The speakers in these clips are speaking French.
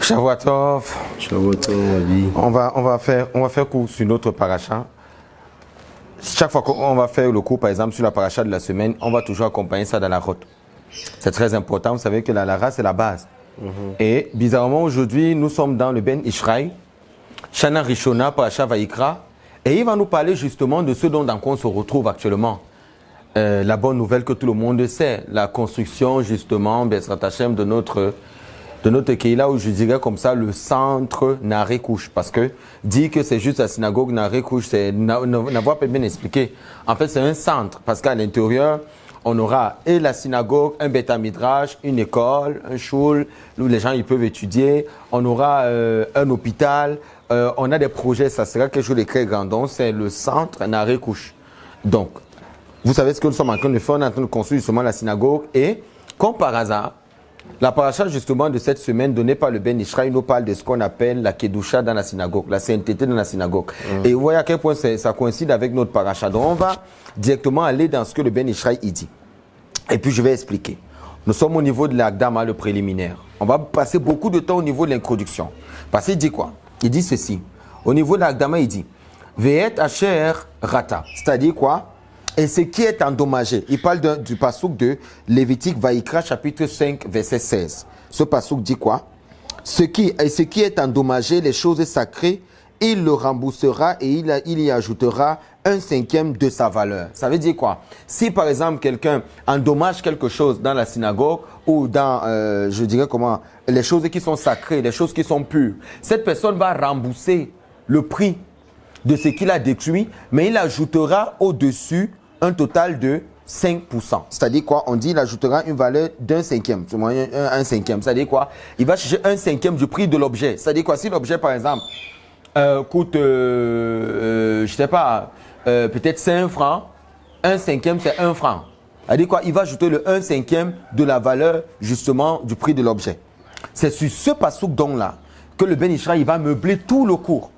Shavuatov. Shavuatov, on va faire cours sur notre paracha. Chaque fois qu'on va faire le cours, par exemple, sur la paracha de la semaine, on va toujours accompagner ça dans la route. C'est très important. Vous savez que la lara, c'est la base. Et bizarrement, aujourd'hui, nous sommes dans le Ben Ishraï, Shana Rishona, paracha Vaikra. Et il va nous parler justement de ce dont on se retrouve actuellement. La bonne nouvelle que tout le monde sait, la construction justement, Besrat Hashem, de notre Keila, où je dirais comme ça, le centre Naré Couche. Parce que dire que c'est juste la synagogue Naré Couche, c'est n'avoir pas bien expliqué. En fait, c'est un centre, parce qu'à l'intérieur, on aura et la synagogue, un Beta Midrash, une école, un shul, où les gens ils peuvent étudier. On aura un hôpital, on a des projets, ça sera quelque chose de très grand. Donc, c'est le centre Naré Couche. Donc, vous savez ce que nous sommes en train de faire, on est en train de construire justement la synagogue. Et, comme par hasard, la paracha justement de cette semaine donnée par le Ben Ishraï nous parle de ce qu'on appelle la Kedusha dans la synagogue, la sainteté dans la synagogue. Et vous voyez à quel point ça coïncide avec notre paracha. Donc, on va directement aller dans ce que le Ben Ishraï dit. Et puis, je vais expliquer. Nous sommes au niveau de l'Agdama, le préliminaire. On va passer beaucoup de temps au niveau de l'introduction. Parce qu'il dit quoi? Il dit ceci. Au niveau de l'Agdama, il dit Ve'et Asher Rata. C'est-à-dire quoi? Et ce qui est endommagé. Il parle du passouk de Lévitique Vaikra, chapitre 5, verset 16. Ce passouk dit quoi? Ce qui est endommagé, les choses sacrées, il le remboursera et il y ajoutera un cinquième de sa valeur. Ça veut dire quoi? Si par exemple quelqu'un endommage quelque chose dans la synagogue ou dans, je dirais comment, les choses qui sont sacrées, les choses qui sont pures, cette personne va rembourser le prix de ce qu'il a détruit, mais il ajoutera au-dessus un total de 5%. C'est-à-dire quoi? On dit qu'il ajoutera une valeur d'un cinquième. Un cinquième. C'est-à-dire quoi? Il va chercher un cinquième du prix de l'objet. C'est-à-dire quoi? Si l'objet, par exemple, coûte, je ne sais pas, peut-être 5 francs, un cinquième, c'est 1 franc. C'est-à-dire quoi? Il va ajouter le 1 cinquième de la valeur, justement, du prix de l'objet. C'est sur ce passouk donc-là que le Ben Ishraï va meubler tout le cours.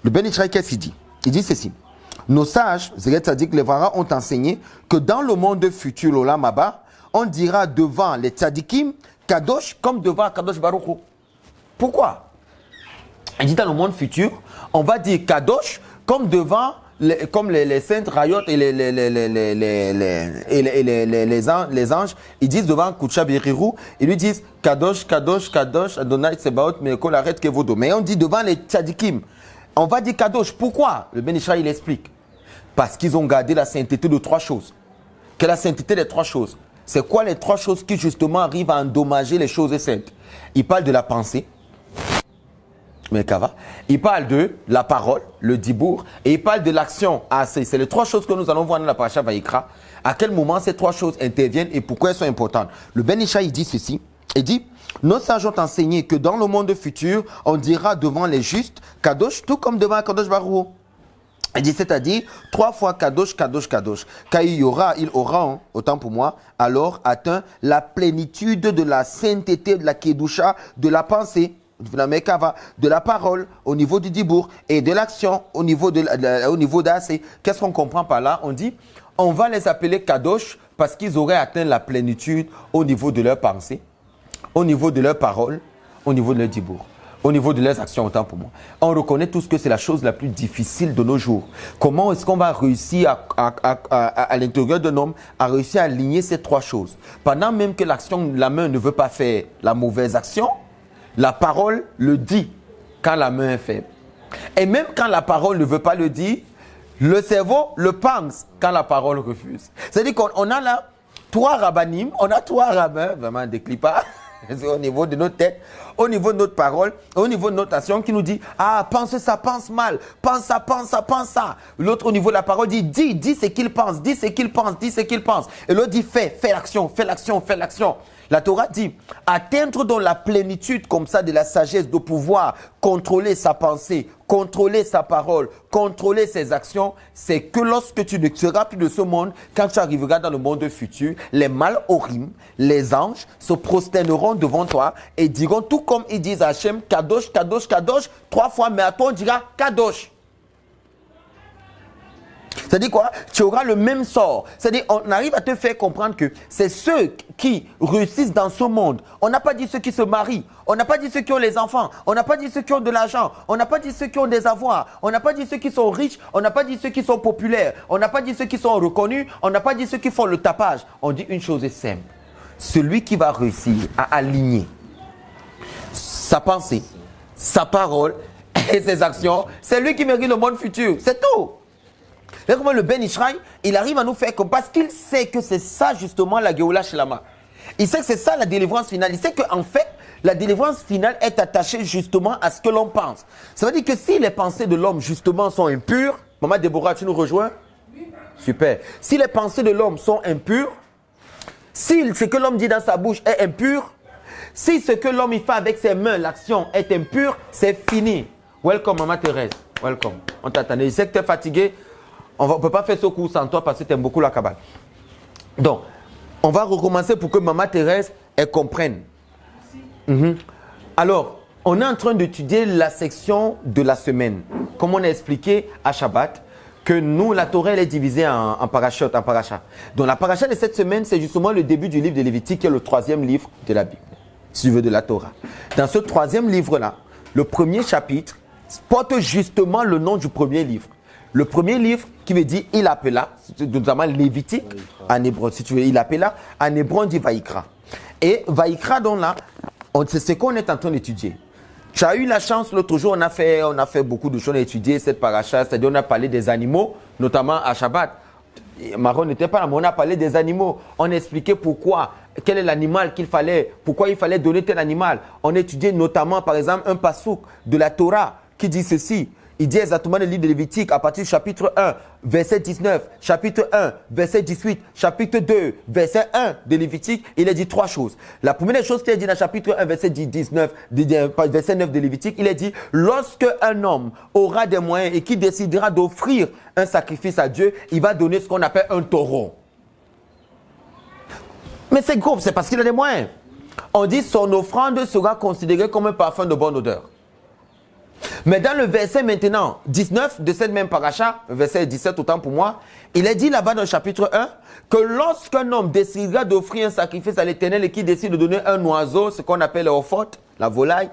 Le Ben Ishraï, qu'est-ce qu'il dit? Il dit ceci. Nos sages, c'est-à-dire que les Vara ont enseigné que dans le monde futur, l'Olam Haba, on dira devant les tzadikim, Kadosh, comme devant Kadosh Baruch Hu. Pourquoi? Il dit dans le monde futur, on va dire Kadosh comme devant les saintes Rayot et les anges, ils disent devant Koucha Biriru, ils lui disent Kadosh, Kadosh, Kadosh, Adonai Tsebaot, Me'ekol Aret Kevodo. Mais on dit devant les tzadikim, on va dire Kadosh. Pourquoi? Le Ben Ishraï, il explique. Parce qu'ils ont gardé la sainteté de 3 choses. Quelle est la sainteté des 3 choses? C'est quoi les 3 choses qui justement arrivent à endommager les choses saintes? Il parle de la pensée. Il parle de la parole, le dibour, et il parle de l'action. Ah, c'est les 3 choses que nous allons voir dans la paracha Vaikra. À quel moment ces 3 choses interviennent et pourquoi elles sont importantes? Le Ben Ishraï dit ceci. Il dit, nos sages ont enseigné que dans le monde futur, on dira devant les justes Kadosh, tout comme devant Kadosh Baruch Hu. Il dit, c'est-à-dire 3 fois Kadosh, Kadosh, Kadosh. Quand il aura, autant pour moi, alors atteint la plénitude de la sainteté, de la Kedusha, de la pensée, de la Mekava, de la parole au niveau du dibour et de l'action au niveau d'Assé. Qu'est-ce qu'on comprend par là? On dit, on va les appeler Kadosh parce qu'ils auraient atteint la plénitude au niveau de leur pensée, au niveau de leur parole, au niveau de leur dibour, au niveau de leurs actions, autant pour moi. On reconnaît tous que c'est la chose la plus difficile de nos jours. Comment est-ce qu'on va réussir à l'intérieur d'un homme à réussir à aligner ces 3 choses? Pendant même que l'action, la main ne veut pas faire la mauvaise action, la parole le dit quand la main est faible. Et même quand la parole ne veut pas le dire, le cerveau le pense quand la parole refuse. C'est-à-dire qu'on a là 3 rabbinim, on a 3 rabbins, vraiment des clipas, au niveau de notre tête, au niveau de notre parole, au niveau de notre action qui nous dit « Ah, pense ça, pense mal, pense ça, pense ça, pense ça ». L'autre au niveau de la parole dit « Dis ce qu'il pense, dis ce qu'il pense, dis ce qu'il pense ». Et l'autre dit « Fais l'action, fais l'action, fais l'action ». La Torah dit, atteindre dans la plénitude comme ça de la sagesse, de pouvoir contrôler sa pensée, contrôler sa parole, contrôler ses actions, c'est que lorsque tu ne seras plus de ce monde, quand tu arriveras dans le monde futur, les Malhorim, les anges, se prosterneront devant toi et diront, tout comme ils disent à Hachem, Kadosh, Kadosh, Kadosh, 3 fois, mais à toi on dira Kadosh. C'est-à-dire quoi? Tu auras le même sort. C'est-à-dire, on arrive à te faire comprendre que c'est ceux qui réussissent dans ce monde. On n'a pas dit ceux qui se marient. On n'a pas dit ceux qui ont les enfants. On n'a pas dit ceux qui ont de l'argent. On n'a pas dit ceux qui ont des avoirs. On n'a pas dit ceux qui sont riches. On n'a pas dit ceux qui sont populaires. On n'a pas dit ceux qui sont reconnus. On n'a pas dit ceux qui font le tapage. On dit une chose est simple. Celui qui va réussir à aligner sa pensée, sa parole et ses actions, c'est lui qui mérite le monde futur. C'est tout. Et comment le Ben Ishraï, il arrive à nous faire comme parce qu'il sait que c'est ça justement la Géoula Shlama. Il sait que c'est ça la délivrance finale. Il sait qu'en fait, la délivrance finale est attachée justement à ce que l'on pense. Ça veut dire que si les pensées de l'homme justement sont impures, Maman Déborah, tu nous rejoins? Super. Si les pensées de l'homme sont impures, si ce que l'homme dit dans sa bouche est impur, si ce que l'homme fait avec ses mains, l'action est impure, c'est fini. Welcome, Maman Thérèse. Welcome. On t'attendait. Je sais que tu es fatigué. On ne peut pas faire ce cours sans toi parce que tu aimes beaucoup la Kabbale. Donc, on va recommencer pour que Maman Thérèse elle comprenne. Alors, on est en train d'étudier la section de la semaine. Comme on a expliqué à Shabbat, que nous, la Torah, elle est divisée en parachutes, en parachas. Donc, la paracha de cette semaine, c'est justement le début du livre de Lévitique, qui est le 3e livre de la Bible, si tu veux, de la Torah. Dans ce 3e livre-là, le premier chapitre porte justement le nom du premier livre. Le premier livre qui veut dire il appela, notamment Lévitique, en hébreu, si tu veux, il appela, en hébreu on dit Vaïkra. Et Vaïkra, donc là, c'est ce qu'on est en train d'étudier. Tu as eu la chance, l'autre jour, on a fait beaucoup de choses, on a étudié cette paracha, c'est-à-dire on a parlé des animaux, notamment à Shabbat. Maron n'était pas là, mais on a parlé des animaux. On a expliqué pourquoi, quel est l'animal qu'il fallait, pourquoi il fallait donner tel animal. On a étudié notamment, par exemple, un passouk de la Torah qui dit ceci. Il dit exactement le livre de Lévitique à partir du chapitre 1, verset 19, chapitre 1, verset 18, chapitre 2, verset 1 de Lévitique. Il a dit 3 choses. La première chose qu'il a dit dans le chapitre 1, verset 19, verset 9 de Lévitique, il a dit « Lorsque un homme aura des moyens et qui décidera d'offrir un sacrifice à Dieu, il va donner ce qu'on appelle un taureau. » Mais c'est gros, c'est parce qu'il a des moyens. On dit « Son offrande sera considérée comme un parfum de bonne odeur. » Mais dans le verset maintenant 19 de cette même paracha, verset 17 autant pour moi, il est dit là-bas dans le chapitre 1 que lorsqu'un homme décidera d'offrir un sacrifice à l'Éternel et qu'il décide de donner un oiseau, ce qu'on appelle le ophot, la volaille,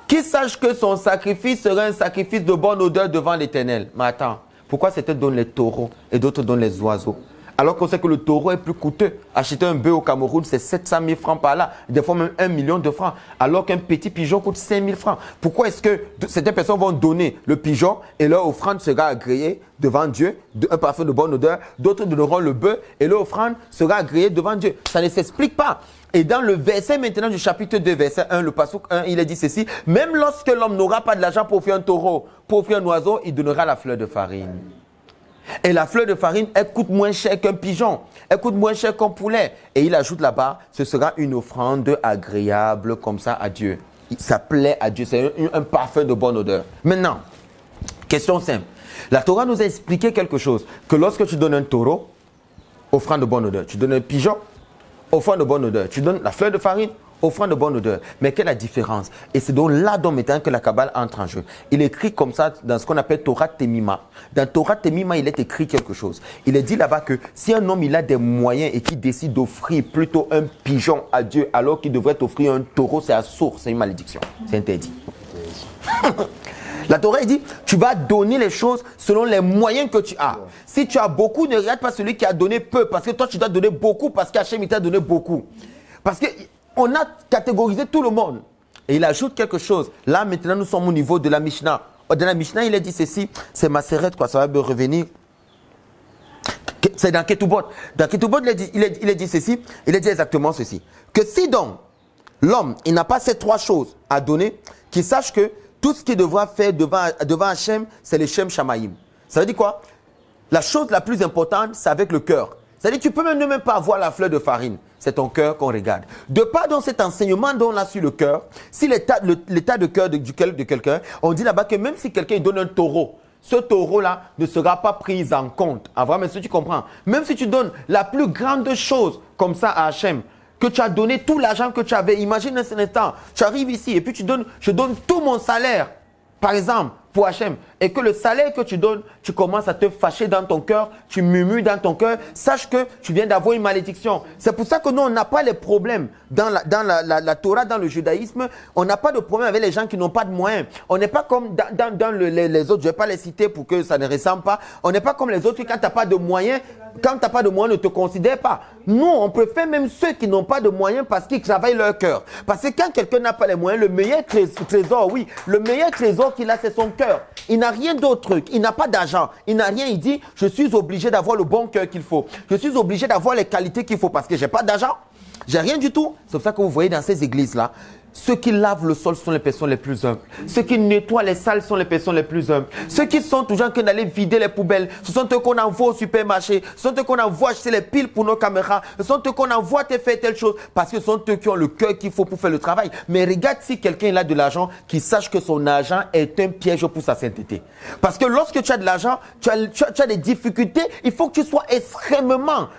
qu'il sache que son sacrifice sera un sacrifice de bonne odeur devant l'Éternel. Mais attends, pourquoi certains donnent les taureaux et d'autres donnent les oiseaux? Alors qu'on sait que le taureau est plus coûteux. Acheter un bœuf au Cameroun, c'est 700 000 francs par là. Des fois même 1 million de francs. Alors qu'un petit pigeon coûte 5 000 francs. Pourquoi est-ce que certaines personnes vont donner le pigeon et leur offrande sera agréée devant Dieu, un parfum de bonne odeur. D'autres donneront le bœuf et leur offrande sera agréée devant Dieu. Ça ne s'explique pas. Et dans le verset maintenant du chapitre 2, verset 1, le passouk 1, il est dit ceci. Même lorsque l'homme n'aura pas de l'argent pour offrir un taureau, pour offrir un oiseau, il donnera la fleur de farine. Et la fleur de farine, elle coûte moins cher qu'un pigeon. Elle coûte moins cher qu'un poulet. Et il ajoute là-bas, ce sera une offrande agréable comme ça à Dieu. Ça plaît à Dieu. C'est un parfum de bonne odeur. Maintenant, question simple. La Torah nous a expliqué quelque chose. Que lorsque tu donnes un taureau, offrande de bonne odeur. Tu donnes un pigeon, offrande de bonne odeur. Tu donnes la fleur de farine, offrande de bonne odeur. Mais quelle est la différence? Et c'est donc là maintenant que la Kabbale entre en jeu. Il est écrit comme ça dans ce qu'on appelle Torah Temima. Dans Torah Temima, il est écrit quelque chose. Il est dit là-bas que si un homme il a des moyens et qu'il décide d'offrir plutôt un pigeon à Dieu alors qu'il devrait offrir un taureau, c'est à source, c'est une malédiction. C'est interdit. La Torah dit, tu vas donner les choses selon les moyens que tu as. Si tu as beaucoup, ne regarde pas celui qui a donné peu, parce que toi tu dois donner beaucoup parce qu'Hachem t'a donné beaucoup. Parce que on a catégorisé tout le monde. Et il ajoute quelque chose. Là, maintenant, nous sommes au niveau de la Mishnah. Dans la Mishnah, il a dit ceci. C'est Maseret, quoi. Ça va me revenir. C'est dans Ketubot. Dans Ketubot, il a dit ceci. Il a dit exactement ceci. Que si donc, l'homme, il n'a pas ces 3 choses à donner, qu'il sache que tout ce qu'il devra faire devant Hachem, c'est le Shem Shamaïm. Ça veut dire quoi? La chose la plus importante, c'est avec le cœur. C'est-à-dire que tu peux ne même pas avoir la fleur de farine. C'est ton cœur qu'on regarde. De part dans cet enseignement dont on a sur le cœur, si l'état de cœur de quelqu'un, on dit là-bas que même si quelqu'un donne un taureau, ce taureau-là ne sera pas pris en compte. Avant, mais si tu comprends, même si tu donnes la plus grande chose comme ça à Hachem, que tu as donné tout l'argent que tu avais, imagine un instant, tu arrives ici et puis je donne tout mon salaire, par exemple, pour Hachem et que le salaire que tu donnes, tu commences à te fâcher dans ton cœur, tu murmures dans ton cœur, sache que tu viens d'avoir une malédiction. C'est pour ça que nous, on n'a pas les problèmes dans la Torah, dans le judaïsme. On n'a pas de problème avec les gens qui n'ont pas de moyens. On n'est pas comme dans les autres, je ne vais pas les citer pour que ça ne ressemble pas. On n'est pas comme les autres qui, quand tu n'as pas de moyens, ne te considèrent pas. Nous, on préfère même ceux qui n'ont pas de moyens parce qu'ils travaillent leur cœur. Parce que quand quelqu'un n'a pas les moyens, le meilleur trésor, oui, le meilleur trésor qu'il a, c'est son cœur. Il n'a rien d'autre, il n'a pas d'argent, il n'a rien, il dit, je suis obligé d'avoir le bon cœur qu'il faut. Je suis obligé d'avoir les qualités qu'il faut parce que je n'ai pas d'argent, j'ai rien du tout. C'est pour ça que vous voyez dans ces églises-là, ceux qui lavent le sol sont les personnes les plus humbles. Ceux qui nettoient les salles sont les personnes les plus humbles. Ceux qui sont toujours en train d'aller vider les poubelles, ce sont eux qu'on envoie au supermarché, ce sont eux qu'on envoie acheter les piles pour nos caméras, ce sont eux qu'on envoie te faire telle chose, parce que ce sont eux qui ont le cœur qu'il faut pour faire le travail. Mais regarde si quelqu'un a de l'argent, qu'il sache que son argent est un piège pour sa sainteté. Parce que lorsque tu as de l'argent, tu as des difficultés, il faut que tu sois extrêmement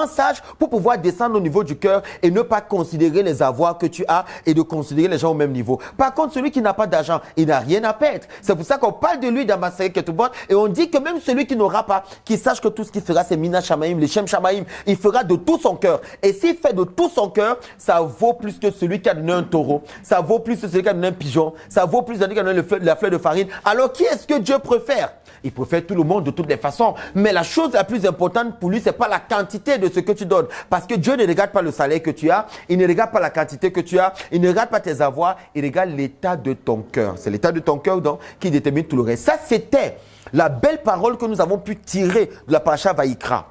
sage pour pouvoir descendre au niveau du cœur et ne pas considérer les avoirs que tu as et de considérer les gens au même niveau. Par contre, celui qui n'a pas d'argent, il n'a rien à perdre. C'est pour ça qu'on parle de lui dans Maaseh Ketubot et on dit que même celui qui n'aura pas, qu'il sache que tout ce qu'il fera, c'est Mina Shamaim, les Shem Shamaim. Il fera de tout son cœur. Et s'il fait de tout son cœur, ça vaut plus que celui qui a donné un taureau. Ça vaut plus que celui qui a donné un pigeon. Ça vaut plus que celui qui a donné la fleur de farine. Alors, qui est-ce que Dieu préfère? Il préfère tout le monde de toutes les façons. Mais la chose la plus importante pour lui, ce n'est pas la quantité de ce que tu donnes. Parce que Dieu ne regarde pas le salaire que tu as. Il ne regarde pas la quantité que tu as. Il ne regarde pas tes avoirs. Il regarde l'état de ton cœur. C'est l'état de ton cœur donc qui détermine tout le reste. Ça, c'était la belle parole que nous avons pu tirer de la paracha Vaïkra,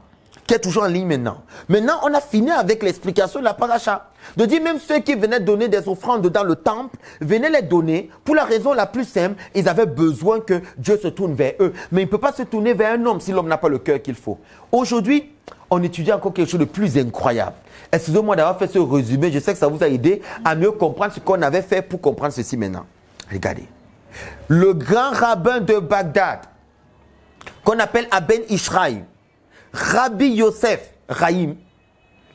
qui est toujours en ligne maintenant. Maintenant, on a fini avec l'explication de la paracha. De dire même ceux qui venaient donner des offrandes dans le temple, venaient les donner pour la raison la plus simple, ils avaient besoin que Dieu se tourne vers eux. Mais il ne peut pas se tourner vers un homme si l'homme n'a pas le cœur qu'il faut. Aujourd'hui, on étudie encore quelque chose de plus incroyable. Excusez-moi d'avoir fait ce résumé, je sais que ça vous a aidé à mieux comprendre ce qu'on avait fait pour comprendre ceci maintenant. Regardez. Le grand rabbin de Bagdad, qu'on appelle Aben Ishraï, Rabbi Yosef Rahim,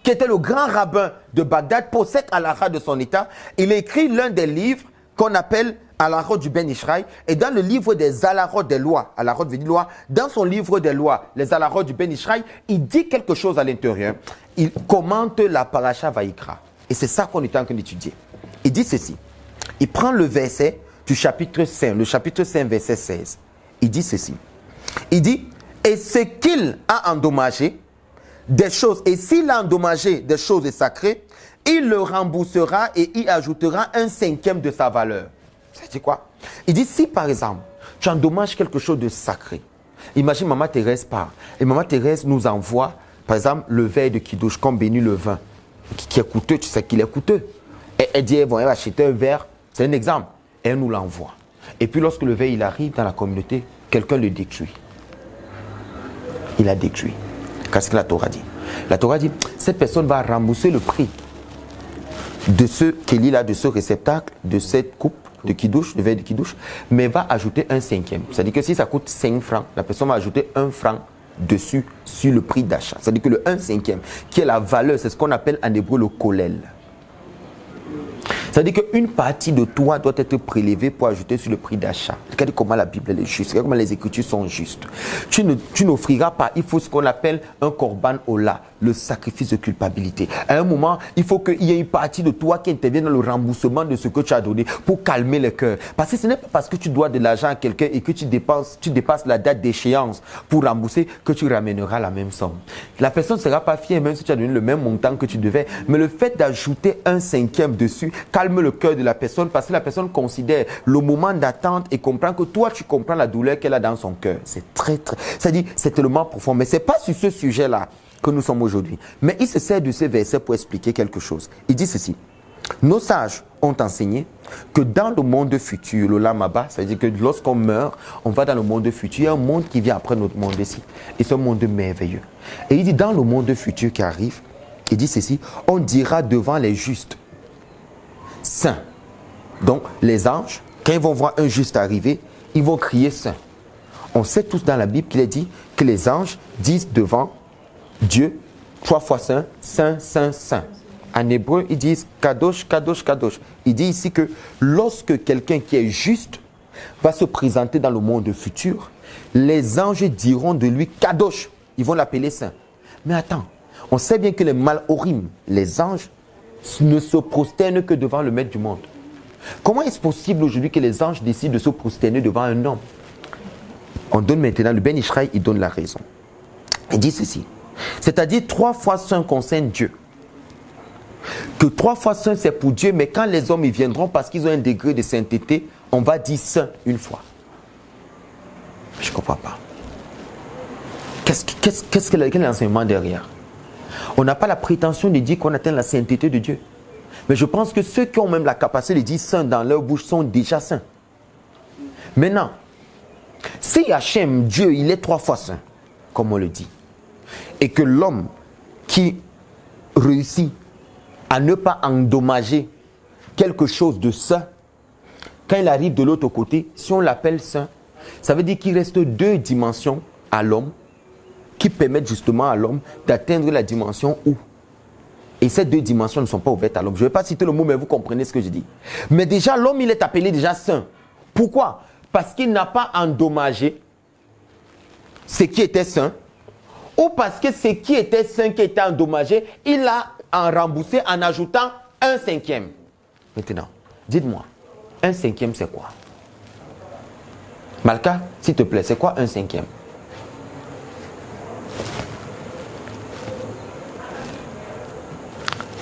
qui était le grand rabbin de Bagdad, possède halakha de son état. Il a écrit l'un des livres qu'on appelle halakha du Ben Ishraï. Et dans le livre des halakha des lois, halakha veut dire loi, dans son livre des lois, les halakha du Ben Ishraï, il dit quelque chose à l'intérieur. Il commente la paracha Vaïkra. Et c'est ça qu'on est en train d'étudier. Il dit ceci. Il prend le verset du chapitre 5, le chapitre 5, verset 16. Il dit ceci. Il dit, et ce qu'il a endommagé, des choses, et s'il a endommagé des choses sacrées, il le remboursera et y ajoutera un cinquième de sa valeur. C'est quoi? Il dit, si par exemple, tu endommages quelque chose de sacré, imagine Maman Thérèse part, et Maman Thérèse nous envoie, par exemple, le verre de Kiddush, comme bénit le vin, qui est coûteux, tu sais qu'il est coûteux. Et elle dit, elle va acheter un verre, c'est un exemple, et elle nous l'envoie. Et puis lorsque le verre il arrive dans la communauté, quelqu'un le détruit. Il a détruit. Qu'est-ce que la Torah dit? La Torah dit, cette personne va rembourser le prix de ce kéli-là, de ce réceptacle, de cette coupe de kidouche, de verre de kidouche, mais va ajouter un cinquième. C'est-à-dire que si ça coûte 5 francs, la personne va ajouter 1 franc dessus sur le prix d'achat. C'est-à-dire que le 1 cinquième, qui est la valeur, c'est ce qu'on appelle en hébreu le kolel. C'est-à-dire qu'une partie de toi doit être prélevée pour ajouter sur le prix d'achat. Regardez comment la Bible est juste, regardez comment les Écritures sont justes. Tu n'offriras pas, il faut ce qu'on appelle un korban ola, le sacrifice de culpabilité. À un moment, il faut qu'il y ait une partie de toi qui intervienne dans le remboursement de ce que tu as donné pour calmer le cœur. Parce que ce n'est pas parce que tu dois de l'argent à quelqu'un et que tu dépasses la date d'échéance pour rembourser que tu ramèneras la même somme. La personne ne sera pas fière même si tu as donné le même montant que tu devais. Mais le fait d'ajouter un cinquième dessus calme le cœur de la personne parce que la personne considère le moment d'attente et comprend que toi, tu comprends la douleur qu'elle a dans son cœur. C'est c'est-à-dire, c'est tellement profond. Mais ce n'est pas sur ce sujet-là que nous sommes aujourd'hui. Mais il se sert de ces versets pour expliquer quelque chose. Il dit ceci. Nos sages ont enseigné que dans le monde futur, le Lamaba, c'est-à-dire que lorsqu'on meurt, on va dans le monde futur. Il y a un monde qui vient après notre monde ici. Et c'est un monde merveilleux. Et il dit, dans le monde futur qui arrive, il dit ceci, on dira devant les justes, saint. Donc, les anges, quand ils vont voir un juste arriver, ils vont crier saint. On sait tous dans la Bible qu'il est dit que les anges disent devant Dieu 3 fois saint, saint, saint, saint. En hébreu, ils disent kadosh, kadosh, kadosh. Il dit ici que lorsque quelqu'un qui est juste va se présenter dans le monde futur, les anges diront de lui Kadosh. Ils vont l'appeler saint. Mais attends, on sait bien que les Malhorim, les anges, ne se prosternent que devant le maître du monde. Comment est-ce possible aujourd'hui que les anges décident de se prosterner devant un homme? On donne maintenant, le Ben Ishraï, il donne la raison. Il dit ceci. C'est-à-dire 3 fois saint concerne Dieu. Que 3 fois saint c'est pour Dieu, mais quand les hommes y viendront parce qu'ils ont un degré de sainteté, on va dire saint une fois. Je ne comprends pas. Quel est l'enseignement derrière? On n'a pas la prétention de dire qu'on atteint la sainteté de Dieu. Mais je pense que ceux qui ont même la capacité de dire saint dans leur bouche sont déjà saints. Maintenant, si Hachem, Dieu, il est 3 fois saint, comme on le dit, et que l'homme qui réussit à ne pas endommager quelque chose de saint, quand il arrive de l'autre côté, si on l'appelle saint, ça veut dire qu'il reste 2 dimensions à l'homme qui permettent justement à l'homme d'atteindre la dimension où. Et ces 2 dimensions ne sont pas ouvertes à l'homme. Je ne vais pas citer le mot, mais vous comprenez ce que je dis. Mais déjà, l'homme, il est appelé déjà saint. Pourquoi? Parce qu'il n'a pas endommagé ce qui était saint, ou parce que ce qui était saint, qui était endommagé, il a en remboursé en ajoutant 1/5. Maintenant, dites-moi, 1/5 c'est quoi? Malka, s'il te plaît, c'est quoi 1/5?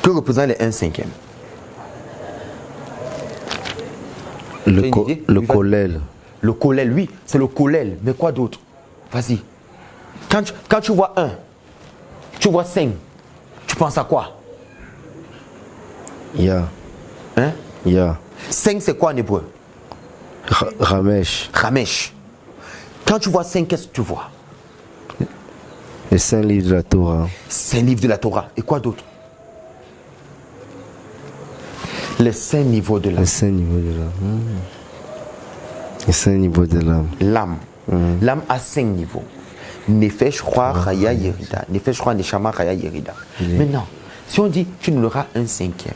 Que représente les 1/5? Le kollel. Le kollel, oui, c'est le kollel. Mais quoi d'autre? Vas-y. Quand tu vois 1, tu vois 5, tu penses à quoi? Ya. Hein? Ya. 5, c'est quoi en hébreu? Ramesh. Ramesh. Quand tu vois 5, qu'est-ce que tu vois? Les 5 livres de la Torah. 5 livres de la Torah. Et quoi d'autre? Les 5 niveaux de l'âme. Les 5 niveaux de l'âme. Les 5 niveaux de l'âme. L'âme. L'âme a 5 niveaux. Nefesh, Roi, Raya, Yerida. Nefesh, Roi, Neshama, Raya, Yerida. Maintenant, si on dit tu n'auras 1/5,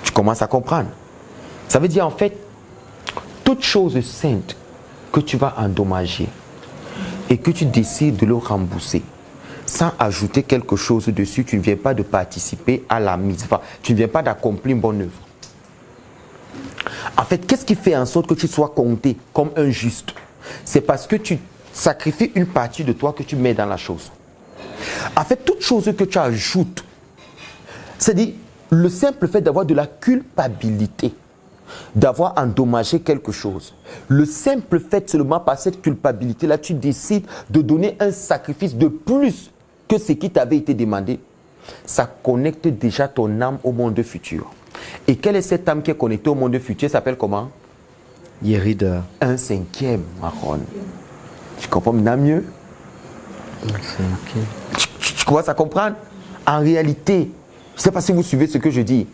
tu commences à comprendre. Ça veut dire en fait, toute chose sainte que tu vas endommager et que tu décides de le rembourser, sans ajouter quelque chose dessus, tu ne viens pas de participer à la mitzvah. Tu ne viens pas d'accomplir une bonne œuvre. En fait, qu'est-ce qui fait en sorte que tu sois compté comme un juste? C'est parce que tu sacrifies une partie de toi que tu mets dans la chose. En fait, toute chose que tu ajoutes, c'est-à-dire le simple fait d'avoir de la culpabilité, d'avoir endommagé quelque chose. Le simple fait seulement par cette culpabilité-là, tu décides de donner un sacrifice de plus que ce qui t'avait été demandé. Ça connecte déjà ton âme au monde futur. Et quelle est cette âme qui est connectée au monde futur? Ça s'appelle comment? Yerida. 1/5, Aaron. Tu comprends maintenant mieux? Tu commences à comprendre? En réalité, je ne sais pas si vous suivez ce que je dis,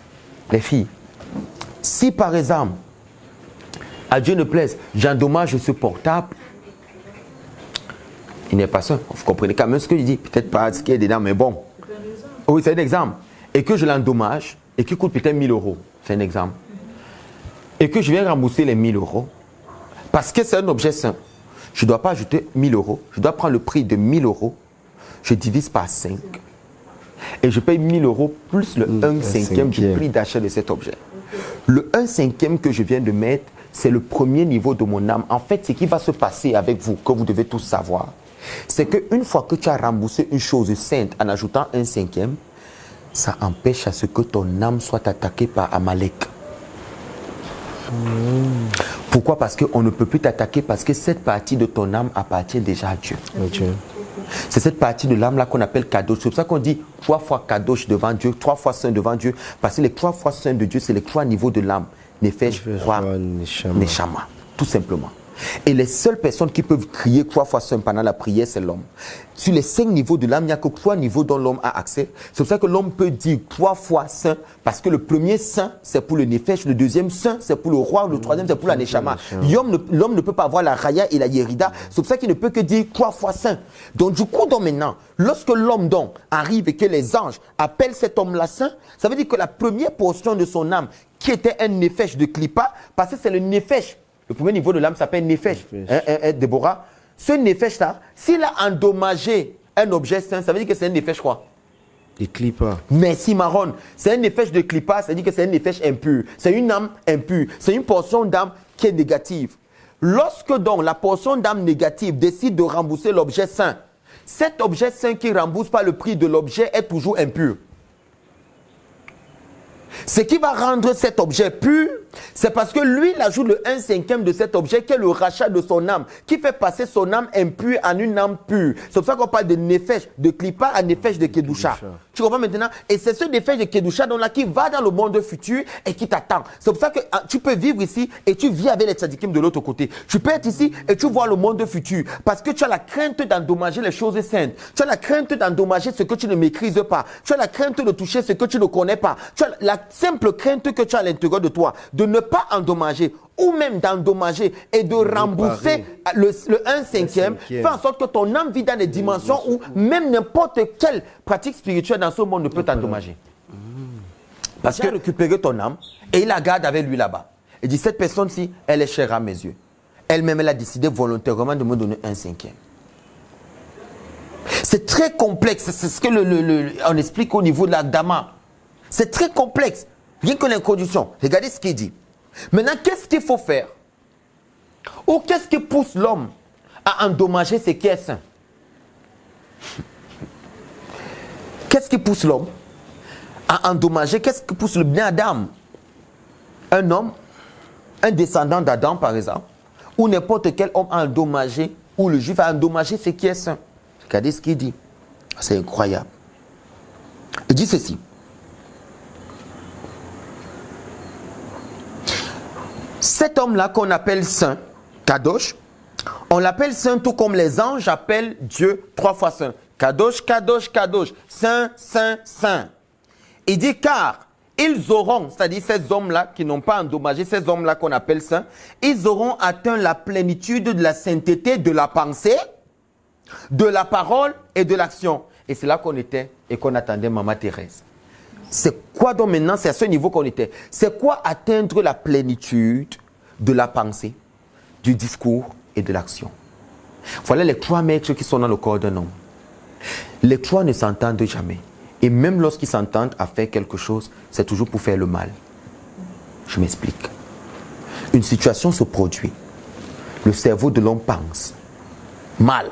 les filles. Si par exemple, à Dieu ne plaise, j'endommage ce portable, il n'est pas sain. Vous comprenez quand même ce que je dis? Peut-être pas ce qu'il y a dedans, mais bon. Oui, c'est un exemple. Et que je l'endommage, et qui coûte peut-être 1000 €. C'est un exemple. Et que je viens rembourser les 1000 €, parce que c'est un objet sain. Je ne dois pas ajouter 1000 €. Je dois prendre le prix de 1000 €. Je divise par 5. Et je paye 1000 € plus le 1/5 du prix d'achat de cet objet. Le 1/5 que je viens de mettre, c'est le premier niveau de mon âme. En fait, ce qui va se passer avec vous, que vous devez tous savoir, c'est qu'une fois que tu as remboursé une chose sainte en ajoutant 1/5, ça empêche à ce que ton âme soit attaquée par Amalek. Pourquoi? Parce qu'on ne peut plus t'attaquer parce que cette partie de ton âme appartient déjà à Dieu. C'est cette partie de l'âme là qu'on appelle Kadosh. C'est pour ça qu'on dit 3 fois Kadosh devant Dieu, 3 fois Saint devant Dieu. Parce que les 3 fois Saint de Dieu, c'est les 3 niveaux de l'âme. Nefesh, Roi, Neshama. Tout simplement. Et les seules personnes qui peuvent crier 3 fois Saint pendant la prière, c'est l'homme. Sur les 5 niveaux de l'âme, il n'y a que 3 niveaux dont l'homme a accès. C'est pour ça que l'homme peut dire 3 fois Saint, parce que le premier Saint, c'est pour le Nefesh, le deuxième Saint, c'est pour le Roi, le troisième, c'est pour la Neshama. L'homme ne peut pas avoir la Raya et la Yerida. C'est pour ça qu'il ne peut que dire 3 fois Saint. Donc du coup, maintenant, lorsque l'homme arrive et que les anges appellent cet homme-là Saint, ça veut dire que la première portion de son âme, qui qui était un nefesh de Klippa, parce que c'est le nefesh. Le premier niveau de l'âme s'appelle nefesh. Déborah. Ce nefesh-là, s'il a endommagé un objet saint, ça veut dire que c'est un nefesh quoi? De Klippa. Merci Maron. C'est un nefesh de Klippa, ça veut dire que c'est un nefesh impur. C'est une âme impure. C'est une portion d'âme qui est négative. Lorsque donc la portion d'âme négative décide de rembourser l'objet saint, cet objet saint qui ne rembourse pas le prix de l'objet est toujours impur. Ce qui va rendre cet objet pur, c'est parce que lui, il ajoute le 1/5 de cet objet qui est le rachat de son âme, qui fait passer son âme impure en une âme pure. C'est pour ça qu'on parle de nefesh, de Klippa à nefesh de Kedusha. Tu comprends maintenant? Et c'est ce nefesh de Kedusha qui va dans le monde futur et qui t'attend. C'est pour ça que tu peux vivre ici et tu vis avec les tzadikim de l'autre côté. Tu peux être ici et tu vois le monde futur parce que tu as la crainte d'endommager les choses saintes. Tu as la crainte d'endommager ce que tu ne maîtrises pas. Tu as la crainte de toucher ce que tu ne connais pas. Tu as la simple crainte que tu as à l'intérieur de toi de ne pas endommager ou même d'endommager et de rembourser le 1/5, fait en sorte que ton âme vit dans des dimensions où même n'importe quelle pratique spirituelle dans ce monde ne peut t'endommager. Parce qu'il a récupéré ton âme et il la garde avec lui là-bas. Il dit, cette personne-ci, elle est chère à mes yeux. Elle-même, elle a décidé volontairement de me donner 1/5. C'est très complexe, c'est ce que on explique au niveau de la Dhamma. C'est très complexe. Rien que l'introduction. Regardez ce qu'il dit. Maintenant, qu'est-ce qu'il faut faire? Ou qu'est-ce qui pousse l'homme à endommager ce qui est saint? Qu'est-ce qui pousse l'homme à endommager? Qu'est-ce qui pousse le bien Adam? Un homme, un descendant d'Adam par exemple, ou n'importe quel homme a endommagé, ou le juif a endommagé ce qui est saint. Regardez ce qu'il dit. C'est incroyable. Il dit ceci. Cet homme-là qu'on appelle saint, Kadosh, on l'appelle saint tout comme les anges appellent Dieu 3 fois saint. Kadosh, Kadosh, Kadosh, saint, saint, saint. Il dit car ils auront, c'est-à-dire ces hommes-là qui n'ont pas endommagé, ces hommes-là qu'on appelle saints, ils auront atteint la plénitude de la sainteté de la pensée, de la parole et de l'action. Et c'est là qu'on était et qu'on attendait Maman Thérèse. C'est quoi donc maintenant? C'est à ce niveau qu'on était. C'est quoi atteindre la plénitude de la pensée, du discours et de l'action? Voilà les 3 maîtres qui sont dans le corps d'un homme. Les 3 ne s'entendent jamais. Et même lorsqu'ils s'entendent à faire quelque chose, c'est toujours pour faire le mal. Je m'explique. Une situation se produit. Le cerveau de l'homme pense mal.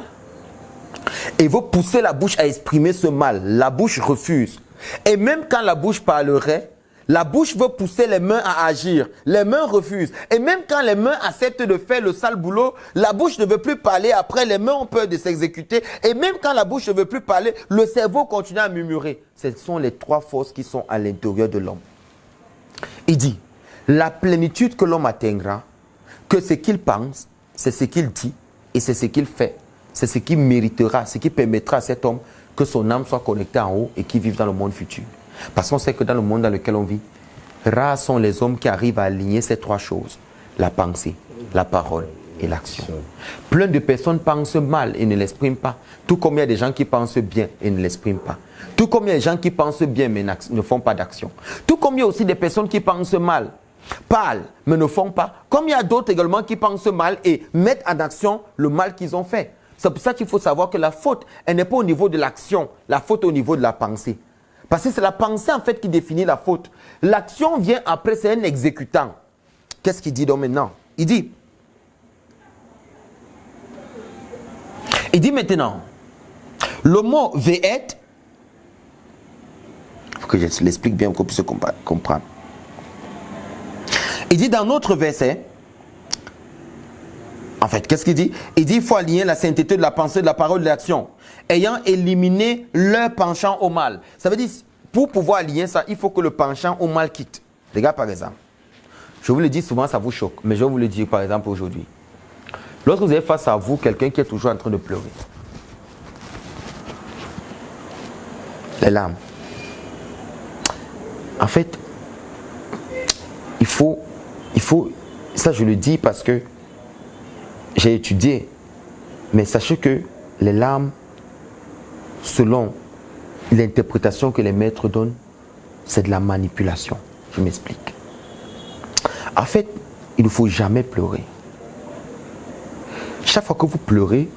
Et veut pousser la bouche à exprimer ce mal. La bouche refuse. Et même quand la bouche parlerait, la bouche veut pousser les mains à agir. Les mains refusent. Et même quand les mains acceptent de faire le sale boulot, la bouche ne veut plus parler. Après, les mains ont peur de s'exécuter. Et même quand la bouche ne veut plus parler, le cerveau continue à murmurer. Ce sont les 3 forces qui sont à l'intérieur de l'homme. Il dit, la plénitude que l'homme atteindra, que ce qu'il pense, c'est ce qu'il dit et c'est ce qu'il fait. C'est ce qui méritera, ce qui permettra à cet homme que son âme soit connectée en haut et qu'il vive dans le monde futur. Parce qu'on sait que dans le monde dans lequel on vit, rares sont les hommes qui arrivent à aligner ces 3 choses. La pensée, la parole et l'action. Plein de personnes pensent mal et ne l'expriment pas. Tout comme il y a des gens qui pensent bien et ne l'expriment pas. Tout comme il y a des gens qui pensent bien mais ne font pas d'action. Tout comme il y a aussi des personnes qui pensent mal, parlent mais ne font pas. Comme il y a d'autres également qui pensent mal et mettent en action le mal qu'ils ont fait. C'est pour ça qu'il faut savoir que la faute, elle n'est pas au niveau de l'action, la faute au niveau de la pensée. Parce que c'est la pensée en fait qui définit la faute. L'action vient après, c'est un exécutant. Qu'est-ce qu'il dit donc maintenant? Il dit maintenant, le mot ve'et, il faut que je l'explique bien pour qu'on puisse comprendre. Il dit dans notre verset, en fait, qu'est-ce qu'il dit? Il dit qu'il faut aligner la sainteté de la pensée, de la parole, de l'action, ayant éliminé leur penchant au mal. Ça veut dire, pour pouvoir aligner ça, il faut que le penchant au mal quitte. Regarde par exemple, je vous le dis souvent, ça vous choque, mais je vais vous le dire par exemple aujourd'hui. Lorsque vous avez face à vous quelqu'un qui est toujours en train de pleurer, les larmes, en fait, il faut, ça je le dis parce que j'ai étudié, mais sachez que les larmes, selon l'interprétation que les maîtres donnent, c'est de la manipulation. Je m'explique. En fait, il ne faut jamais pleurer. Chaque fois que vous pleurez,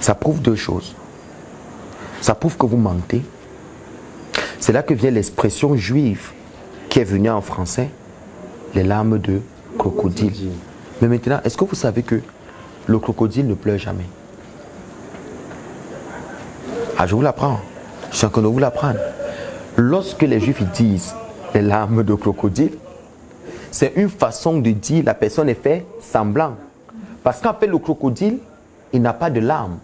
ça prouve deux choses. Ça prouve que vous mentez. C'est là que vient l'expression juive qui est venue en français, les larmes de crocodile. Mais maintenant, est-ce que vous savez que le crocodile ne pleure jamais? Ah, je vous l'apprends. Je suis en train de vous l'apprendre. Lorsque les Juifs disent les larmes de crocodile, c'est une façon de dire la personne est fait semblant. Parce qu'en fait, le crocodile, il n'a pas de larmes.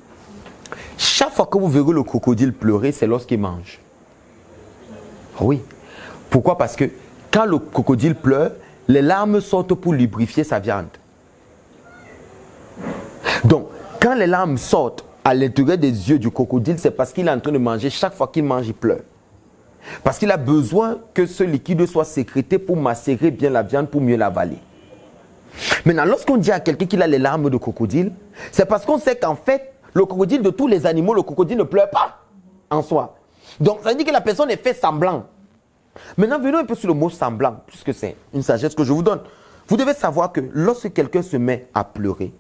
Chaque fois que vous verrez le crocodile pleurer, c'est lorsqu'il mange. Oui. Pourquoi? Parce que quand le crocodile pleure, les larmes sortent pour lubrifier sa viande. Donc, quand les larmes sortent à l'intérieur des yeux du crocodile, c'est parce qu'il est en train de manger. Chaque fois qu'il mange, il pleure. Parce qu'il a besoin que ce liquide soit sécrété pour macérer bien la viande, pour mieux l'avaler. Maintenant, lorsqu'on dit à quelqu'un qu'il a les larmes de crocodile, c'est parce qu'on sait qu'en fait, le crocodile de tous les animaux, le crocodile ne pleure pas en soi. Donc, ça veut dire que la personne est fait semblant. Maintenant, venons un peu sur le mot semblant, puisque c'est une sagesse que je vous donne. Vous devez savoir que lorsque quelqu'un se met à pleurer,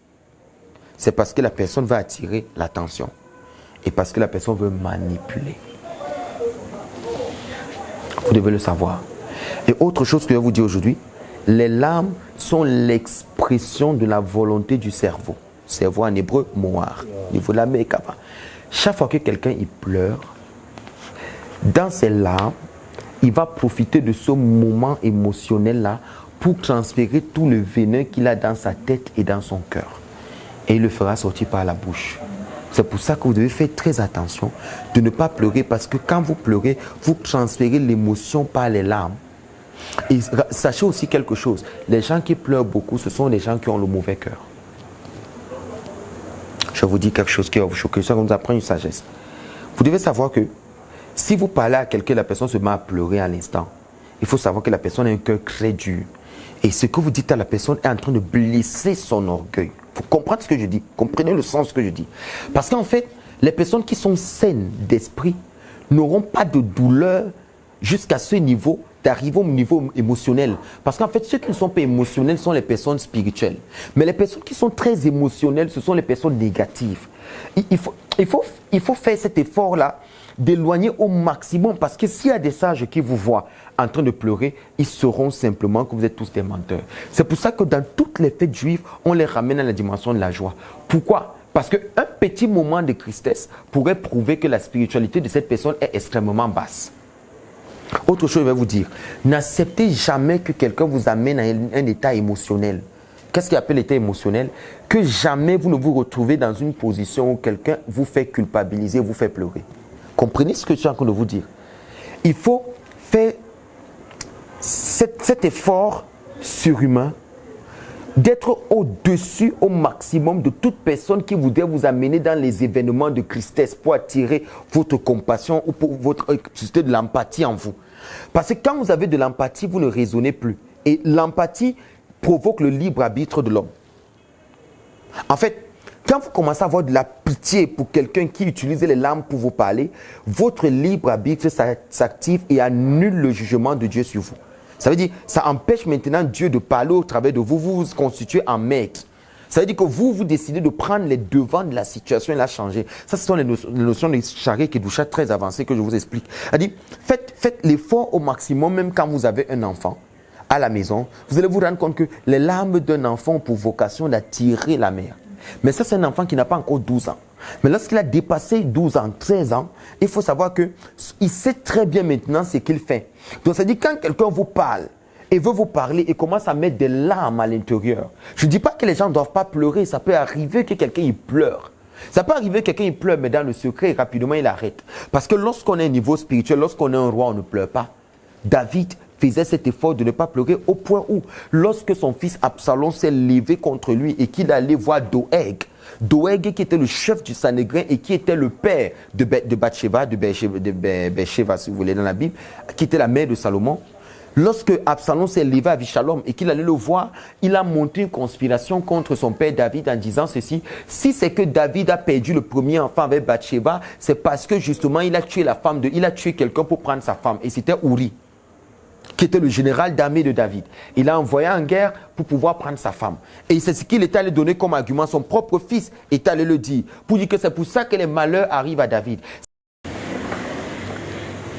c'est parce que la personne va attirer l'attention et parce que la personne veut manipuler. Vous devez le savoir. Et autre chose que je vais vous dire aujourd'hui, les larmes sont l'expression de la volonté du cerveau. Cerveau en hébreu, moar. Niveau de la mekava. Chaque fois que quelqu'un il pleure, dans ses larmes, il va profiter de ce moment émotionnel-là pour transférer tout le venin qu'il a dans sa tête et dans son cœur. Et il le fera sortir par la bouche. C'est pour ça que vous devez faire très attention de ne pas pleurer, parce que quand vous pleurez, vous transférez l'émotion par les larmes. Et sachez aussi quelque chose, les gens qui pleurent beaucoup, ce sont les gens qui ont le mauvais cœur. Je vous dis quelque chose qui va vous choquer, ça va vous apprendre une sagesse. Vous devez savoir que si vous parlez à quelqu'un, la personne se met à pleurer à l'instant, il faut savoir que la personne a un cœur très dur. Et ce que vous dites à la personne est en train de blesser son orgueil. Il faut comprendre ce que je dis. Comprenez le sens que je dis. Parce qu'en fait, les personnes qui sont saines d'esprit n'auront pas de douleur jusqu'à ce niveau, d'arriver au niveau émotionnel. Parce qu'en fait, ceux qui ne sont pas émotionnels sont les personnes spirituelles. Mais les personnes qui sont très émotionnelles, ce sont les personnes négatives. Il faut faire cet effort-là d'éloigner au maximum, parce que s'il y a des sages qui vous voient en train de pleurer, ils sauront simplement que vous êtes tous des menteurs. C'est pour ça que dans toutes les fêtes juives, on les ramène à la dimension de la joie. Pourquoi? Parce qu'un petit moment de tristesse pourrait prouver que la spiritualité de cette personne est extrêmement basse. Autre chose, je vais vous dire, n'acceptez jamais que quelqu'un vous amène à un état émotionnel. Qu'est-ce qu'il appelle l'état émotionnel? Que jamais vous ne vous retrouvez dans une position où quelqu'un vous fait culpabiliser, vous fait pleurer. Comprenez ce que je suis en train de vous dire. Il faut faire cet effort surhumain d'être au-dessus au maximum de toute personne qui voudrait vous amener dans les événements de tristesse pour attirer votre compassion ou pour susciter de l'empathie en vous. Parce que quand vous avez de l'empathie, vous ne raisonnez plus. Et l'empathie provoque le libre arbitre de l'homme. En fait, quand vous commencez à avoir de la pitié pour quelqu'un qui utilise les larmes pour vous parler, votre libre arbitre s'active et annule le jugement de Dieu sur vous. Ça veut dire, ça empêche maintenant Dieu de parler au travers de vous, vous vous constituez en maître. Ça veut dire que vous décidez de prendre les devants de la situation et la changer. Ça, ce sont les notions de charré qui doucha très avancées que je vous explique. C'est-à-dire, faites l'effort au maximum, même quand vous avez un enfant à la maison, vous allez vous rendre compte que les larmes d'un enfant ont pour vocation d'attirer la mère. Mais ça, c'est un enfant qui n'a pas encore 12 ans. Mais lorsqu'il a dépassé 12 ans, 13 ans, il faut savoir qu'il sait très bien maintenant ce qu'il fait. Donc, c'est-à-dire quand quelqu'un vous parle et veut vous parler et commence à mettre des larmes à l'intérieur, je ne dis pas que les gens ne doivent pas pleurer. Ça peut arriver que quelqu'un il pleure. Ça peut arriver que quelqu'un il pleure, mais dans le secret, rapidement, il arrête. Parce que lorsqu'on est à un niveau spirituel, lorsqu'on est un roi, on ne pleure pas. David faisait cet effort de ne pas pleurer au point où, lorsque son fils Absalom s'est levé contre lui et qu'il allait voir Doeg qui était le chef du Sanhédrin et qui était le père de Bathsheba, si vous voulez dans la Bible, qui était la mère de Salomon. Lorsque Absalom s'est levé à Avichalom et qu'il allait le voir, il a monté une conspiration contre son père David en disant ceci: si c'est que David a perdu le premier enfant avec Bathsheba, c'est parce que justement il a tué quelqu'un pour prendre sa femme, et c'était Uri. qui était le général d'armée de David. Il a envoyé en guerre pour pouvoir prendre sa femme. Et c'est ce qu'il est allé donner comme argument. Son propre fils est allé le dire. Pour dire que c'est pour ça que les malheurs arrivent à David.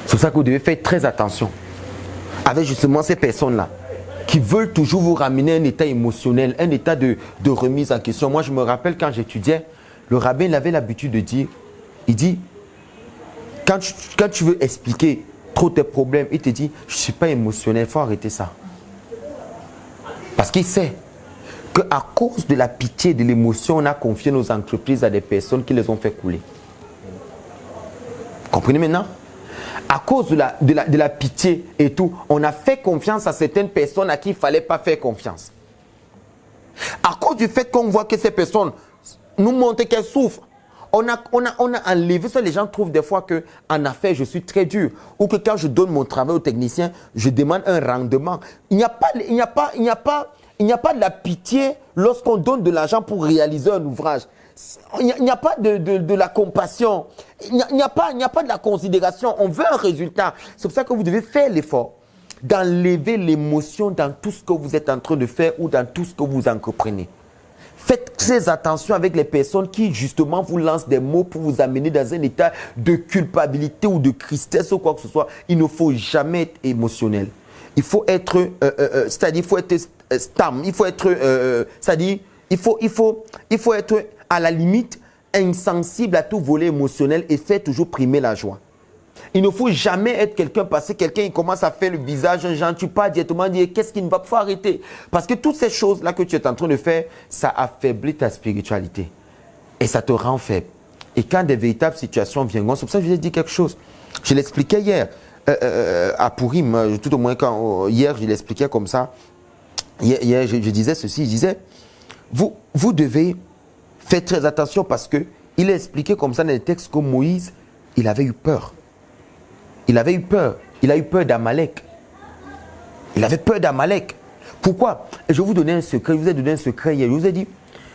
C'est pour ça que vous devez faire très attention avec justement ces personnes-là qui veulent toujours vous ramener un état émotionnel, un état de remise en question. Moi, je me rappelle quand j'étudiais, le rabbin il avait l'habitude de dire, il dit, quand tu veux expliquer trop tes problèmes, il te dit, je ne suis pas émotionnel, il faut arrêter ça. Parce qu'il sait qu'à cause de la pitié, de l'émotion, on a confié nos entreprises à des personnes qui les ont fait couler. Comprenez maintenant? À cause de la pitié et tout, on a fait confiance à certaines personnes à qui il ne fallait pas faire confiance. À cause du fait qu'on voit que ces personnes nous montrent qu'elles souffrent, on a enlevé ça. Les gens trouvent des fois qu'en affaires, je suis très dur. Ou que quand je donne mon travail au technicien, je demande un rendement. Il n'y a pas de la pitié lorsqu'on donne de l'argent pour réaliser un ouvrage. Il n'y a pas de la compassion. Il n'y a pas de la considération. On veut un résultat. C'est pour ça que vous devez faire l'effort d'enlever l'émotion dans tout ce que vous êtes en train de faire ou dans tout ce que vous entreprenez. Faites très attention avec les personnes qui justement vous lancent des mots pour vous amener dans un état de culpabilité ou de tristesse ou quoi que ce soit. Il ne faut jamais être émotionnel. Il faut être, c'est-à-dire il faut être stam, il faut être, c'est-à-dire il faut être à la limite insensible à tout volet émotionnel et faire toujours primer la joie. Il ne faut jamais être quelqu'un, parce que quelqu'un il commence à faire le visage, un genre, tu pas directement dire qu'est-ce qu'il ne va pas arrêter. Parce que toutes ces choses-là que tu es en train de faire, ça affaiblit ta spiritualité. Et ça te rend faible. Et quand des véritables situations viendront, c'est pour ça que je vous ai dit quelque chose. Je l'expliquais hier à Purim, tout au moins hier je l'expliquais comme ça. Hier je disais ceci, je disais, vous devez faire très attention parce qu'il est expliqué comme ça dans les textes que Moïse, il avait eu peur. Il avait eu peur. Il a eu peur d'Amalek. Il avait peur d'Amalek. Pourquoi? Et je vais vous donner un secret. Je vous ai donné un secret hier. Je vous ai dit,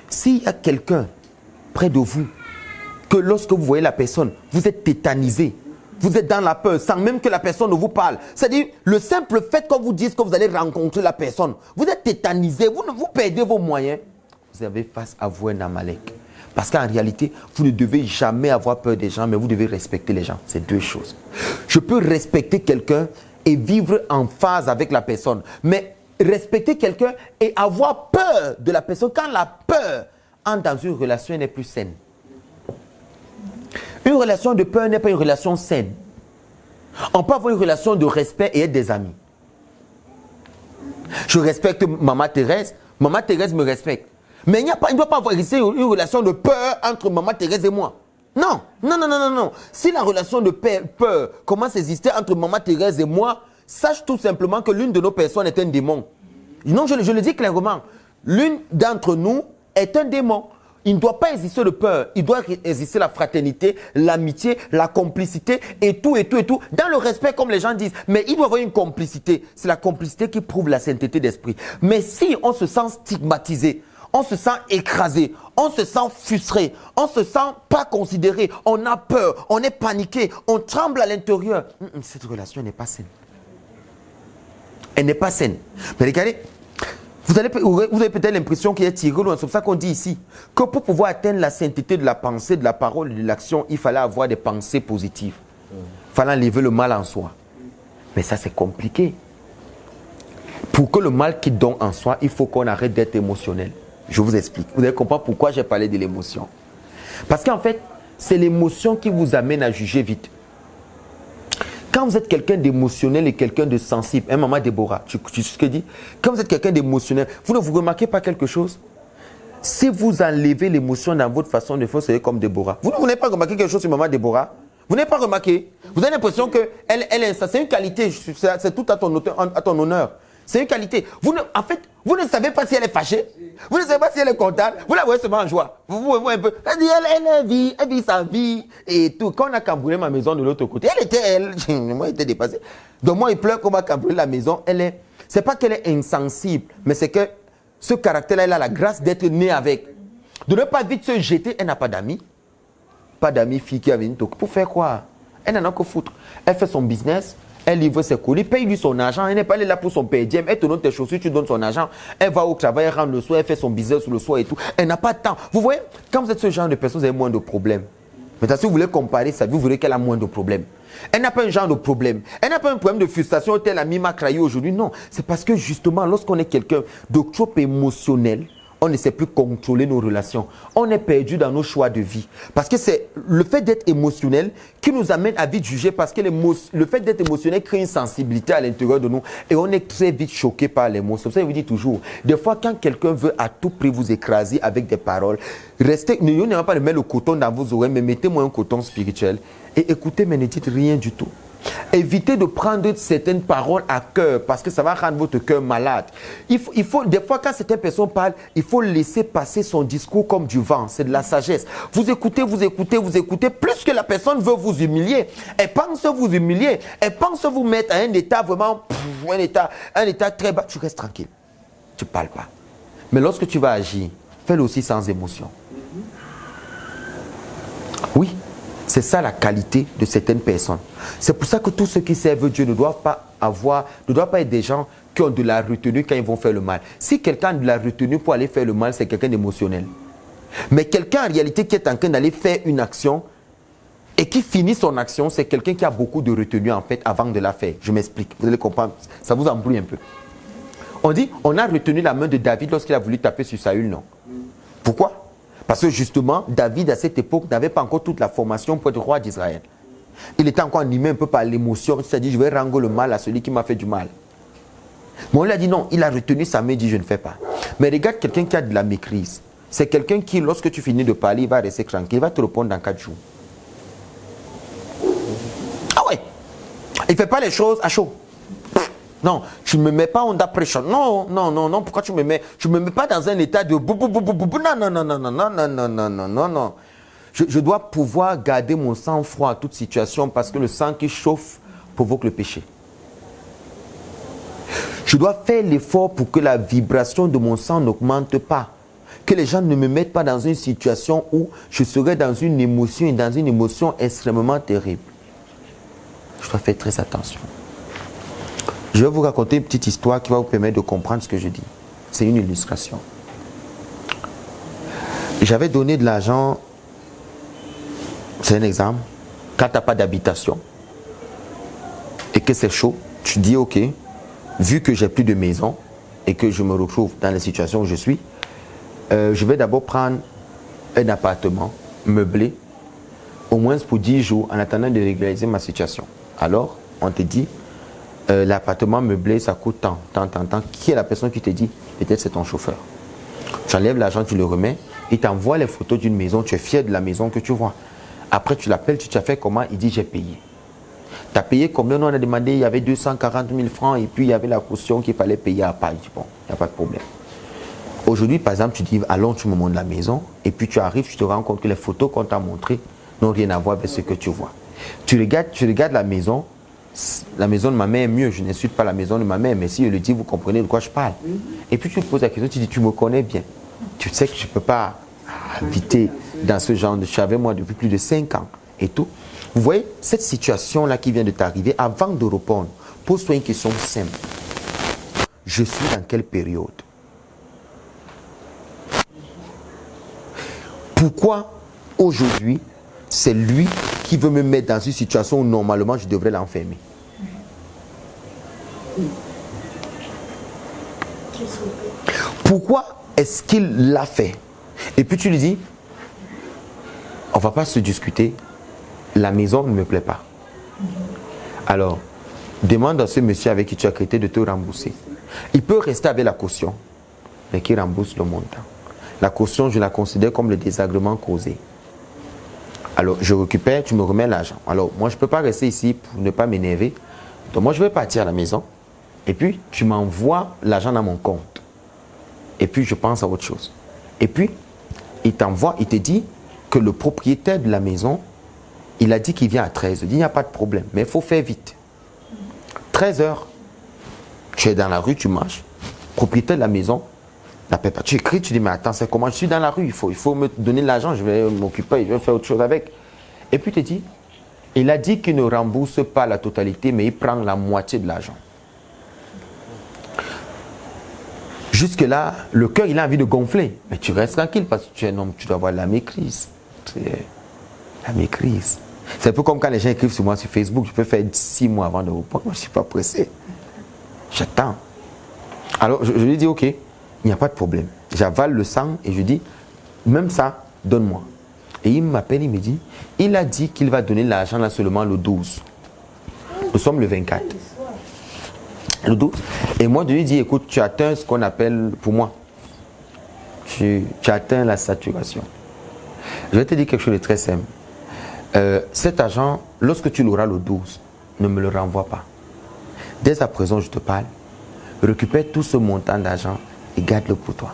s'il y a quelqu'un près de vous, que lorsque vous voyez la personne, vous êtes tétanisé, vous êtes dans la peur, sans même que la personne ne vous parle. C'est-à-dire, le simple fait qu'on vous dise que vous allez rencontrer la personne, vous êtes tétanisé, vous perdez vos moyens. Vous avez face à vous un Amalek. Parce qu'en réalité, vous ne devez jamais avoir peur des gens, mais vous devez respecter les gens. C'est deux choses. Je peux respecter quelqu'un et vivre en phase avec la personne. Mais respecter quelqu'un et avoir peur de la personne, quand la peur entre dans une relation, elle n'est plus saine. Une relation de peur n'est pas une relation saine. On peut avoir une relation de respect et être des amis. Je respecte Maman Thérèse me respecte. Mais il ne doit pas avoir ici une relation de peur entre Maman Thérèse et moi. Non, non, non, non, non, non. Si la relation de peur commence à exister entre Maman Thérèse et moi, sache tout simplement que l'une de nos personnes est un démon. Non, je le dis clairement. L'une d'entre nous est un démon. Il ne doit pas exister de peur. Il doit exister la fraternité, l'amitié, la complicité et tout, et tout, et tout. Dans le respect, comme les gens disent. Mais il doit y avoir une complicité. C'est la complicité qui prouve la sainteté d'esprit. Mais si on se sent stigmatisé, on se sent écrasé, on se sent frustré, on se sent pas considéré, on a peur, on est paniqué, on tremble à l'intérieur. Cette relation n'est pas saine. Elle n'est pas saine. Mais regardez, vous avez peut-être l'impression qu'il est tiré loin. C'est pour ça qu'on dit ici que pour pouvoir atteindre la sainteté de la pensée, de la parole et de l'action, il fallait avoir des pensées positives. Il fallait enlever le mal en soi. Mais ça, c'est compliqué. Pour que le mal quitte donc en soi, il faut qu'on arrête d'être émotionnel. Je vous explique. Vous allez comprendre pourquoi j'ai parlé de l'émotion. Parce qu'en fait, c'est l'émotion qui vous amène à juger vite. Quand vous êtes quelqu'un d'émotionnel et quelqu'un de sensible, Maman Déborah, tu sais ce que dit? Quand vous êtes quelqu'un d'émotionnel, vous ne vous remarquez pas quelque chose? Si vous enlevez l'émotion dans votre façon de faire, vous serez comme Déborah. Vous n'avez pas remarqué quelque chose sur Maman Déborah? Vous n'avez pas remarqué? Vous avez l'impression que c'est une qualité, c'est tout à ton honneur. C'est une qualité. En fait, vous ne savez pas si elle est fâchée. Vous ne savez pas si elle est contente. Vous la voyez seulement en joie. Vous voyez un peu. Elle vit sa vie et tout. Quand on a cambriolé ma maison de l'autre côté, moi, j'étais dépassé. Donc moi, il pleure qu'on va cambrioler la maison. C'est pas qu'elle est insensible, mais c'est que ce caractère-là, elle a la grâce d'être née avec. De ne pas vite se jeter. Elle n'a pas d'amis. Pas d'amis, fille qui a venu. Pour faire quoi? Elle n'en a que foutre. Elle fait son business. Elle livre ses colis, paye-lui son argent. Elle n'est pas là pour son PDM. Elle te donne tes chaussures, tu donnes son argent. Elle va au travail, elle rentre le soir, elle fait son business le soir et tout. Elle n'a pas de temps. Vous voyez, quand vous êtes ce genre de personne, vous avez moins de problèmes. Maintenant, si vous voulez comparer sa vie, vous verrez qu'elle a moins de problèmes. Elle n'a pas un genre de problème. Elle n'a pas un problème de frustration tel ami m'a craillé aujourd'hui. Non, c'est parce que justement, lorsqu'on est quelqu'un de trop émotionnel, on ne sait plus contrôler nos relations. On est perdu dans nos choix de vie. Parce que c'est le fait d'être émotionnel qui nous amène à vite juger parce que le fait d'être émotionnel crée une sensibilité à l'intérieur de nous et on est très vite choqué par l'émotion. Ça, je vous dis toujours, des fois, quand quelqu'un veut à tout prix vous écraser avec des paroles, restez, n'ayez pas de mettre le coton dans vos oreilles, mais mettez-moi un coton spirituel et écoutez, mais ne dites rien du tout. Évitez de prendre certaines paroles à cœur parce que ça va rendre votre cœur malade. Il faut, des fois, quand certaines personnes parlent, il faut laisser passer son discours comme du vent. C'est de la sagesse. Vous écoutez, vous écoutez, vous écoutez. Plus que la personne veut vous humilier, elle pense vous humilier, elle pense vous mettre à un état vraiment, un état très bas. Tu restes tranquille. Tu ne parles pas. Mais lorsque tu vas agir, fais-le aussi sans émotion. Oui. C'est ça la qualité de certaines personnes. C'est pour ça que tous ceux qui servent Dieu ne doivent pas être des gens qui ont de la retenue quand ils vont faire le mal. Si quelqu'un a de la retenue pour aller faire le mal, c'est quelqu'un d'émotionnel. Mais quelqu'un en réalité qui est en train d'aller faire une action et qui finit son action, c'est quelqu'un qui a beaucoup de retenue en fait avant de la faire. Je m'explique, vous allez comprendre, ça vous embrouille un peu. On dit, on a retenu la main de David lorsqu'il a voulu taper sur Saül, non? Pourquoi? Parce que justement, David, à cette époque, n'avait pas encore toute la formation pour être roi d'Israël. Il était encore animé un peu par l'émotion. Il s'est dit, je vais rendre le mal à celui qui m'a fait du mal. Mais on lui a dit non, il a retenu sa main et dit, je ne fais pas. Mais regarde quelqu'un qui a de la maîtrise. C'est quelqu'un qui, lorsque tu finis de parler, il va rester tranquille. Il va te répondre dans 4 jours. Ah ouais. Il ne fait pas les choses à chaud. Non, tu ne me mets pas under pressure. Non, non, non, non. Pourquoi tu me mets pas dans un état de bou. Non, non, non, non, non, non, non, non, non, non, non, non. Je dois pouvoir garder mon sang froid à toute situation parce que le sang qui chauffe provoque le péché. Je dois faire l'effort pour que la vibration de mon sang n'augmente pas. Que les gens ne me mettent pas dans une situation où je serai dans une émotion extrêmement terrible. Je dois faire très attention. Je vais vous raconter une petite histoire qui va vous permettre de comprendre ce que je dis. C'est une illustration. J'avais donné de l'argent, c'est un exemple, quand tu n'as pas d'habitation et que c'est chaud, tu dis ok, vu que j'ai plus de maison et que je me retrouve dans la situation où je suis, je vais d'abord prendre un appartement meublé, au moins pour 10 jours, en attendant de régulariser ma situation. Alors, on te dit, l'appartement meublé, ça coûte tant. Qui est la personne qui te dit? Peut-être c'est ton chauffeur. Tu enlèves l'argent, tu le remets, il t'envoie les photos d'une maison, tu es fier de la maison que tu vois. Après, tu l'appelles, tu as fait comment? Il dit, j'ai payé. Tu as payé combien? Nous, on a demandé, il y avait 240 000 francs et puis il y avait la caution qu'il fallait payer à part. Il dit, bon, il n'y a pas de problème. Aujourd'hui, par exemple, tu dis, allons, tu me montres la maison et puis tu arrives, tu te rends compte que les photos qu'on t'a montrées n'ont rien à voir avec ce que tu vois. Tu regardes la maison de ma mère est mieux, je n'insulte pas la maison de ma mère, mais si je le dis, vous comprenez de quoi je parle. Et puis tu te poses la question, tu dis, tu me connais bien. Tu sais que je ne peux pas habiter dans ce genre de... Je suis avec moi depuis plus de 5 ans et tout. Vous voyez, cette situation-là qui vient de t'arriver, avant de répondre, pose-toi une question simple. Je suis dans quelle période? Pourquoi aujourd'hui, c'est lui qui veut me mettre dans une situation où normalement je devrais l'enfermer? Pourquoi est-ce qu'il l'a fait? Et puis tu lui dis, on ne va pas se discuter, la maison ne me plaît pas. Alors, demande à ce monsieur avec qui tu as traité de te rembourser. Il peut rester avec la caution, mais qui rembourse le montant. La caution, je la considère comme le désagrément causé. Alors, je récupère, tu me remets l'argent. Alors, moi, je ne peux pas rester ici pour ne pas m'énerver. Donc, moi, je vais partir à la maison. Et puis, tu m'envoies l'argent dans mon compte. Et puis, je pense à autre chose. Et puis, il t'envoie, il te dit que le propriétaire de la maison, il a dit qu'il vient à 13h. Il dit, il n'y a pas de problème, mais il faut faire vite. 13h, tu es dans la rue, tu marches. Propriétaire de la maison, n'appelle pas. Tu écris, tu dis, mais attends, c'est comment? Je suis dans la rue, il faut me donner l'argent, je vais m'occuper, je vais faire autre chose avec. Et puis, tu te dis, Il a dit qu'il ne rembourse pas la totalité, mais il prend la moitié de l'argent. Jusque-là, le cœur, il a envie de gonfler. Mais tu restes tranquille parce que tu es un homme, tu dois avoir la maîtrise. La maîtrise. C'est un peu comme quand les gens écrivent sur moi sur Facebook, je peux faire 6 mois avant de répondre. Moi, je ne suis pas pressé. J'attends. Alors, je lui dis, ok, il n'y a pas de problème. J'avale le sang et je dis, même ça, donne-moi. Et il m'appelle, il me dit, il a dit qu'il va donner l'argent là seulement le 12. Nous sommes le 24. Le 12. Et moi, je lui dis, écoute, tu atteins ce qu'on appelle, pour moi, tu atteins la saturation. Je vais te dire quelque chose de très simple. Cet argent, lorsque tu l'auras le 12, ne me le renvoie pas. Dès à présent, je te parle, récupère tout ce montant d'argent et garde-le pour toi.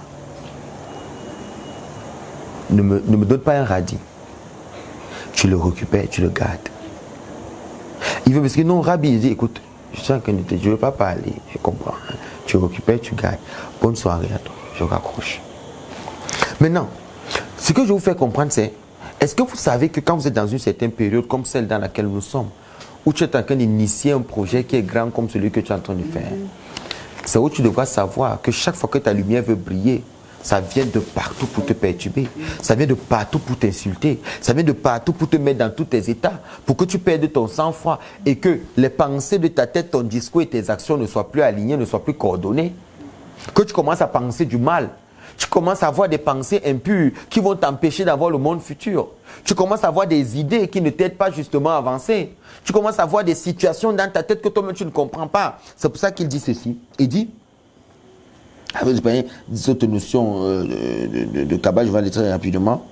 Ne me donne pas un radis. Tu le récupères, tu le gardes. Il veut parce que non, Rabbi, il dit, écoute, je suis en train de te dire, je ne veux pas parler, je comprends. Tu récupères, tu gardes. Bonne soirée à toi, je raccroche. Maintenant, ce que je vous fais comprendre, c'est, est-ce que vous savez que quand vous êtes dans une certaine période comme celle dans laquelle nous sommes, où tu es en train d'initier un projet qui est grand comme celui que tu es en train de faire, c'est où tu devras savoir que chaque fois que ta lumière veut briller, ça vient de partout pour te perturber, ça vient de partout pour t'insulter, ça vient de partout pour te mettre dans tous tes états, pour que tu perdes ton sang-froid et que les pensées de ta tête, ton discours et tes actions ne soient plus alignées, ne soient plus coordonnées, que tu commences à penser du mal. Tu commences à avoir des pensées impures qui vont t'empêcher d'avoir le monde futur. Tu commences à avoir des idées qui ne t'aident pas justement à avancer. Tu commences à avoir des situations dans ta tête que toi-même tu ne comprends pas. C'est pour ça qu'il dit ceci. Il dit, cette notion de cabale, je vais aller très rapidement.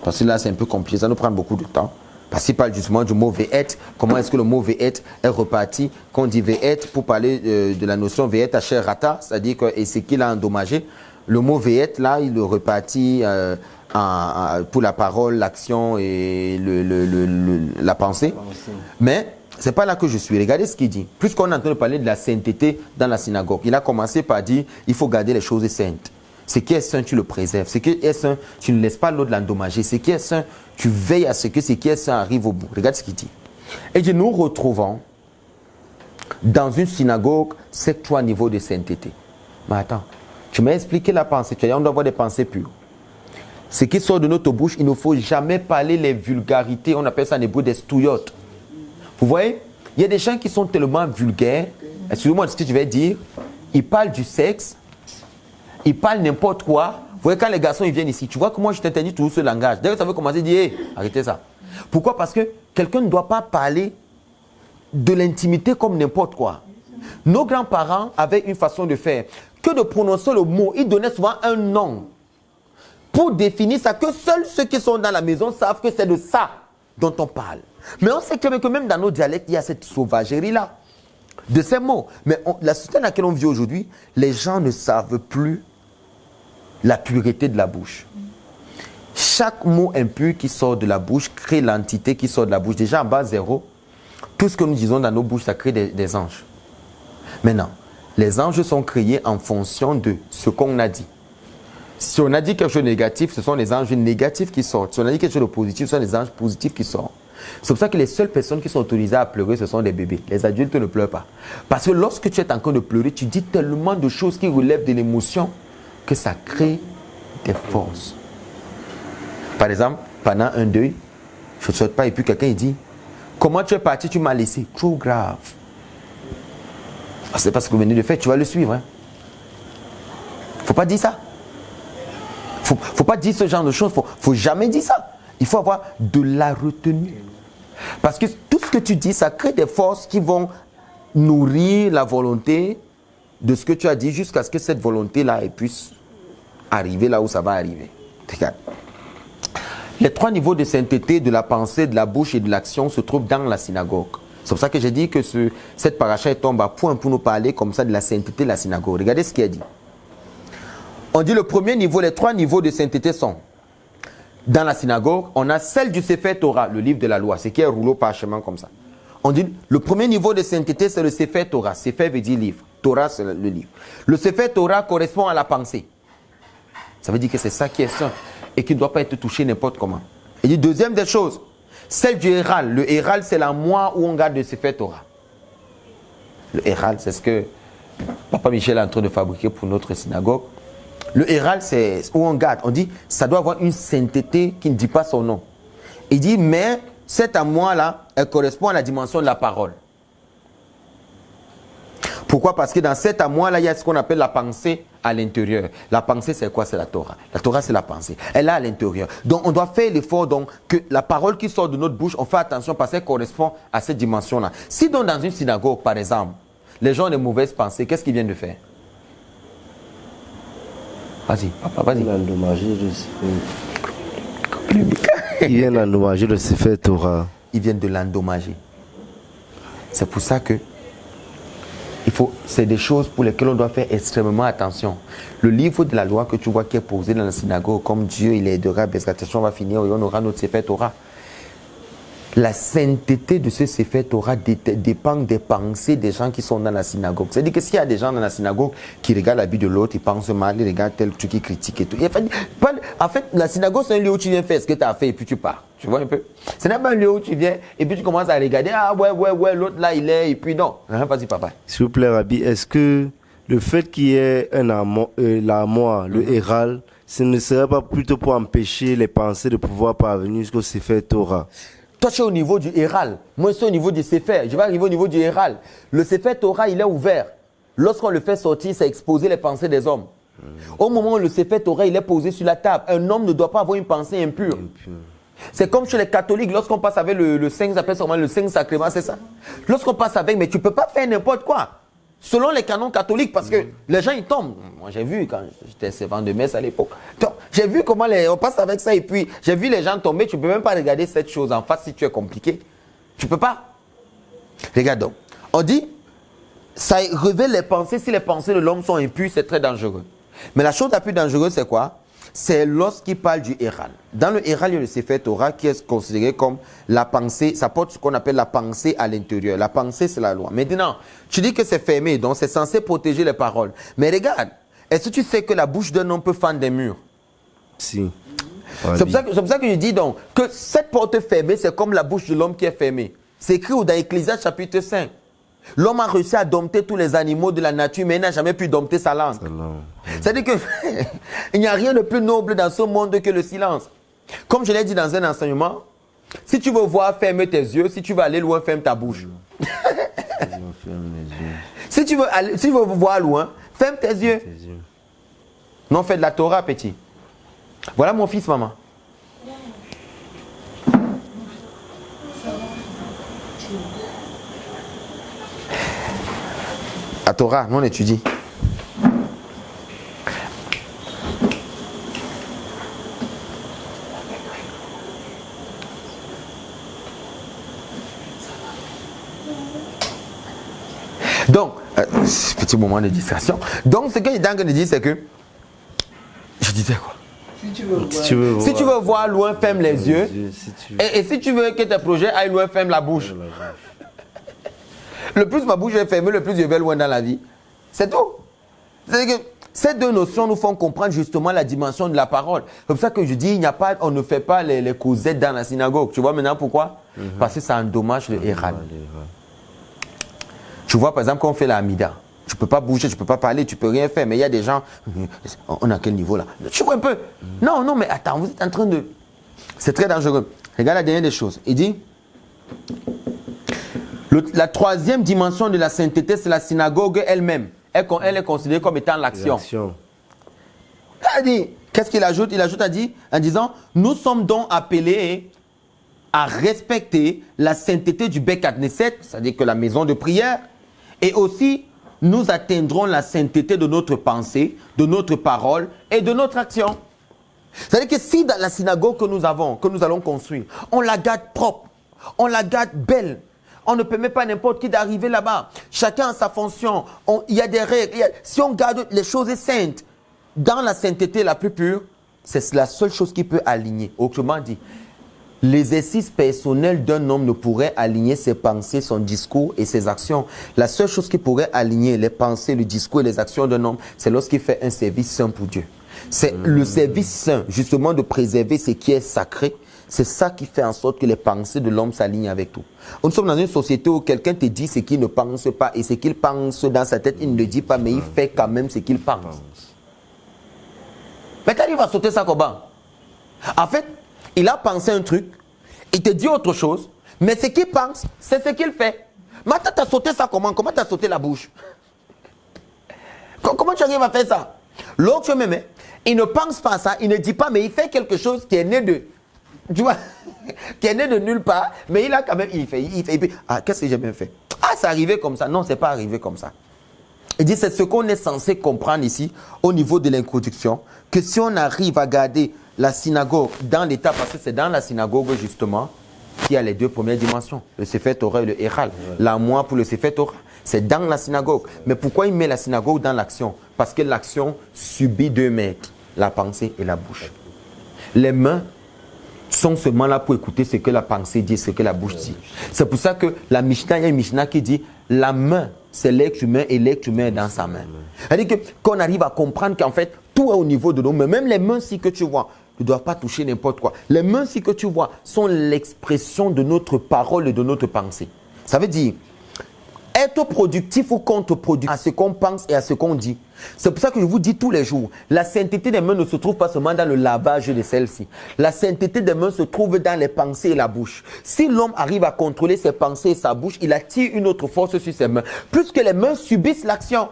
Parce que là, c'est un peu compliqué. Ça nous prend beaucoup de temps. Parce qu'il parle justement du mot ve'et. Comment est-ce que le mot ve'et est reparti? Quand on dit ve'et, pour parler de la notion ve'et à cher rata, c'est-à-dire que et ce qu'il a endommagé. Le mot ve'et, là, il le repartit pour la parole, l'action et la pensée. Mais ce n'est pas là que je suis. Regardez ce qu'il dit. Puisqu'on est en train de parler de la sainteté dans la synagogue, il a commencé par dire il faut garder les choses saintes. Ce qui est saint, tu le préserves. Ce qui est saint, tu ne laisses pas l'autre l'endommager. Ce qui est saint, tu veilles à ce que ce qui est saint arrive au bout. Regarde ce qu'il dit. Et dit, nous retrouvons dans une synagogue ces 3 niveaux de sainteté. Mais attends. Tu m'as expliqué la pensée. Tu as dit on doit avoir des pensées pures. Ce qui sort de notre bouche, il ne faut jamais parler les vulgarités. On appelle ça en hébreu des stouillottes. Vous voyez, il y a des gens qui sont tellement vulgaires. Excusez-moi de ce que je vais dire. Ils parlent du sexe. Ils parlent n'importe quoi. Vous voyez, quand les garçons ils viennent ici, tu vois comment je t'interdis tout ce langage. Dès que ça veut commencer, dire hey, arrêtez ça. Pourquoi? Parce que quelqu'un ne doit pas parler de l'intimité comme n'importe quoi. Nos grands-parents avaient une façon de faire. Que de prononcer le mot, ils donnaient souvent un nom pour définir ça, que seuls ceux qui sont dans la maison savent que c'est de ça dont on parle. Mais on sait que même dans nos dialectes, il y a cette sauvagerie-là, de ces mots. Mais la société dans laquelle on vit aujourd'hui, les gens ne savent plus la pureté de la bouche. Chaque mot impur qui sort de la bouche crée l'entité qui sort de la bouche. Déjà en bas zéro, tout ce que nous disons dans nos bouches, ça crée des anges. Maintenant, les anges sont créés en fonction de ce qu'on a dit. Si on a dit quelque chose de négatif, ce sont les anges négatifs qui sortent. Si on a dit quelque chose de positif, ce sont les anges positifs qui sortent. C'est pour ça que les seules personnes qui sont autorisées à pleurer, ce sont les bébés. Les adultes ne pleurent pas. Parce que lorsque tu es en train de pleurer, tu dis tellement de choses qui relèvent de l'émotion que ça crée des forces. Par exemple, pendant un deuil, je ne souhaite pas, et puis quelqu'un il dit, comment tu es parti, tu m'as laissé. Trop grave. C'est parce que vous venez de faire, tu vas le suivre. Hein. Faut pas dire ça. Faut pas dire ce genre de choses. Faut jamais dire ça. Il faut avoir de la retenue. Parce que tout ce que tu dis, ça crée des forces qui vont nourrir la volonté de ce que tu as dit jusqu'à ce que cette volonté-là puisse arriver là où ça va arriver. Regarde. Les 3 niveaux de sainteté de la pensée, de la bouche et de l'action se trouvent dans la synagogue. C'est pour ça que j'ai dit que cette paracha tombe à point pour nous parler comme ça de la sainteté de la synagogue. Regardez ce qu'il a dit. On dit le premier niveau, les 3 niveaux de sainteté sont dans la synagogue, on a celle du Sefer Torah, le livre de la loi, ce qui est rouleau parchemin comme ça. On dit le premier niveau de sainteté, c'est le Sefer Torah. Sefer veut dire livre. Torah, c'est le livre. Le Sefer Torah correspond à la pensée. Ça veut dire que c'est ça qui est saint et qui ne doit pas être touché n'importe comment. Il dit deuxième des choses, Celle du Héral. Le Héral, c'est la moire où on garde le Sefer Torah. Le Héral, c'est ce que Papa Michel est en train de fabriquer pour notre synagogue. Le Héral, c'est où on garde. On dit, ça doit avoir une sainteté qui ne dit pas son nom. Il dit, mais cette amour-là, elle correspond à la dimension de la parole. Pourquoi? Parce que dans cet amour-là, il y a ce qu'on appelle la pensée à l'intérieur. La pensée, c'est quoi? C'est la Torah. La Torah, c'est la pensée. Elle est à l'intérieur. Donc, on doit faire l'effort donc, que la parole qui sort de notre bouche, on fait attention parce qu'elle correspond à cette dimension-là. Si donc dans une synagogue, par exemple, les gens ont des mauvaises pensées, qu'est-ce qu'ils viennent de faire? Vas-y, papa, vas-y. Ils viennent endommager le Sefer Torah. Ils viennent de l'endommager. C'est pour ça que c'est des choses pour lesquelles on doit faire extrêmement attention. Le livre de la loi que tu vois qui est posé dans la synagogue, comme Dieu il aidera, on va finir et on aura notre Sefer Torah. La sainteté de ce Sefer Torah dépend des pensées des gens qui sont dans la synagogue. C'est-à-dire que s'il y a des gens dans la synagogue qui regardent la vie de l'autre, ils pensent mal, ils regardent tel truc, ils critiquent et tout. En fait, la synagogue, c'est un lieu où tu viens faire ce que tu as fait et puis tu pars. Tu vois un peu? Ce n'est pas un lieu où tu viens et puis tu commences à regarder. Ah ouais, l'autre là, il est. Et puis non. Vas-y, papa. S'il vous plaît, Rabbi, est-ce que le fait qu'il y ait l'amour, le Héral, ce ne serait pas plutôt pour empêcher les pensées de pouvoir parvenir jusqu'au Sefer Torah? Toi, tu es au niveau du Héral. Moi, je suis au niveau du Sefer. Je vais arriver au niveau du Héral. Le Sefer Torah, il est ouvert. Lorsqu'on le fait sortir, c'est exposer les pensées des hommes. Au moment où le Sefer Torah, il est posé sur la table, un homme ne doit pas avoir une pensée impure. C'est comme chez les catholiques, lorsqu'on passe avec le Saint, ça s'appelle sûrement le Saint Sacrement, c'est ça? Lorsqu'on passe avec, mais tu ne peux pas faire n'importe quoi. Selon les canons catholiques, parce que les gens, ils tombent. Moi, j'ai vu quand j'étais servant de messe à l'époque. J'ai vu comment on passe avec ça et puis j'ai vu les gens tomber. Tu ne peux même pas regarder cette chose en face si tu es compliqué. Tu ne peux pas. Regarde donc. On dit, ça révèle les pensées. Si les pensées de l'homme sont impures, c'est très dangereux. Mais la chose la plus dangereuse, c'est quoi? C'est lorsqu'il parle du Héral. Dans le Héral, il y a le Sefer Torah qui est considéré comme la pensée. Ça porte ce qu'on appelle la pensée à l'intérieur. La pensée, c'est la loi. Maintenant, tu dis que c'est fermé, donc c'est censé protéger les paroles. Mais regarde, est-ce que tu sais que la bouche d'un homme peut fendre des murs? Si. C'est pour ça que je dis donc que cette porte fermée, c'est comme la bouche de l'homme qui est fermée. C'est écrit dans Ecclésiaste chapitre 5. L'homme a réussi à dompter tous les animaux de la nature, mais il n'a jamais pu dompter sa langue. C'est-à-dire qu'il n'y a rien de plus noble dans ce monde que le silence. Comme je l'ai dit dans un enseignement, si tu veux voir, ferme tes yeux. Si tu veux aller loin, ferme ta bouche. Si tu veux voir loin, ferme tes yeux. Non, fais de la Torah, petit. Voilà mon fils, maman. La Torah, nous on étudie. Donc, petit moment de distraction. Donc, ce que je suis dire, c'est que je disais quoi? Si tu veux voir loin, ferme les yeux. Et si tu veux que tes projets aillent loin, ferme la bouche. Le plus ma bouche est fermée, le plus je vais loin dans la vie. C'est tout. C'est-à-dire que ces deux notions nous font comprendre justement la dimension de la parole. C'est comme ça que je dis, on ne fait pas les causettes dans la synagogue. Tu vois maintenant pourquoi? Parce que ça endommage le Héral. Tu vois, par exemple, quand on fait la Hamida, tu ne peux pas bouger, tu ne peux pas parler, tu ne peux rien faire. Mais il y a des gens, on est à quel niveau là? Tu vois un peu. Non, mais attends, vous êtes en train de... C'est très dangereux. Regarde la dernière des choses. Il dit, la troisième dimension de la sainteté, c'est la synagogue elle-même. Elle est considérée comme étant l'action. Il dit, qu'est-ce qu'il ajoute? Il ajoute en disant, nous sommes donc appelés à respecter la sainteté du Beth Knesset, c'est-à-dire que la maison de prière, et aussi nous atteindrons la sainteté de notre pensée, de notre parole et de notre action. C'est-à-dire que si dans la synagogue que nous allons construire, on la garde propre, on la garde belle, on ne permet pas n'importe qui d'arriver là-bas. Chacun a sa fonction. Il y a des règles. Si on garde les choses saintes, dans la sainteté la plus pure, c'est la seule chose qui peut aligner. Autrement dit, l'exercice personnel d'un homme ne pourrait aligner ses pensées, son discours et ses actions. La seule chose qui pourrait aligner les pensées, le discours et les actions d'un homme, c'est lorsqu'il fait un service saint pour Dieu. C'est le service saint, justement, de préserver ce qui est sacré, C'est ça qui fait en sorte que les pensées de l'homme s'alignent avec tout. Nous sommes dans une société où quelqu'un te dit ce qu'il ne pense pas et ce qu'il pense dans sa tête, il ne le dit pas, mais il fait quand même ce qu'il pense. Mais quand il va sauter ça comment? En fait, il a pensé un truc, il te dit autre chose, mais ce qu'il pense, c'est ce qu'il fait. Maintenant, tu as sauté ça comment? Comment tu as sauté la bouche? Comment tu arrives à faire ça? L'autre même, il ne pense pas ça, il ne dit pas, mais il fait quelque chose qui est né de... Tu vois, qui est né de nulle part, mais il a quand même, il fait. Ah, qu'est-ce que j'ai bien fait? Ah, c'est arrivé comme ça. Non, c'est pas arrivé comme ça. Il dit, c'est ce qu'on est censé comprendre ici, au niveau de l'introduction, que si on arrive à garder la synagogue dans l'état, parce que c'est dans la synagogue, justement, qu'il y a les deux premières dimensions, le Sefer Torah et le Héral. La moi pour le Sefer Torah, c'est dans la synagogue. Mais pourquoi il met la synagogue dans l'action? Parce que l'action subit deux maîtres, la pensée et la bouche. Les mains sont seulement là pour écouter ce que la pensée dit, ce que la bouche dit. C'est pour ça que la Mishnah, il y a une Mishnah qui dit la main, c'est l'être humain et l'être humain est dans sa main. C'est-à-dire qu'on arrive à comprendre qu'en fait, tout est au niveau de nos mains. Même les mains, si que tu vois, tu ne dois pas toucher n'importe quoi. Les mains, si que tu vois, sont l'expression de notre parole et de notre pensée. Ça veut dire, être productif ou contre-productif à ce qu'on pense et à ce qu'on dit. C'est pour ça que je vous dis tous les jours, la sainteté des mains ne se trouve pas seulement dans le lavage de celles-ci. La sainteté des mains se trouve dans les pensées et la bouche. Si l'homme arrive à contrôler ses pensées et sa bouche, il attire une autre force sur ses mains. Plus que les mains subissent l'action.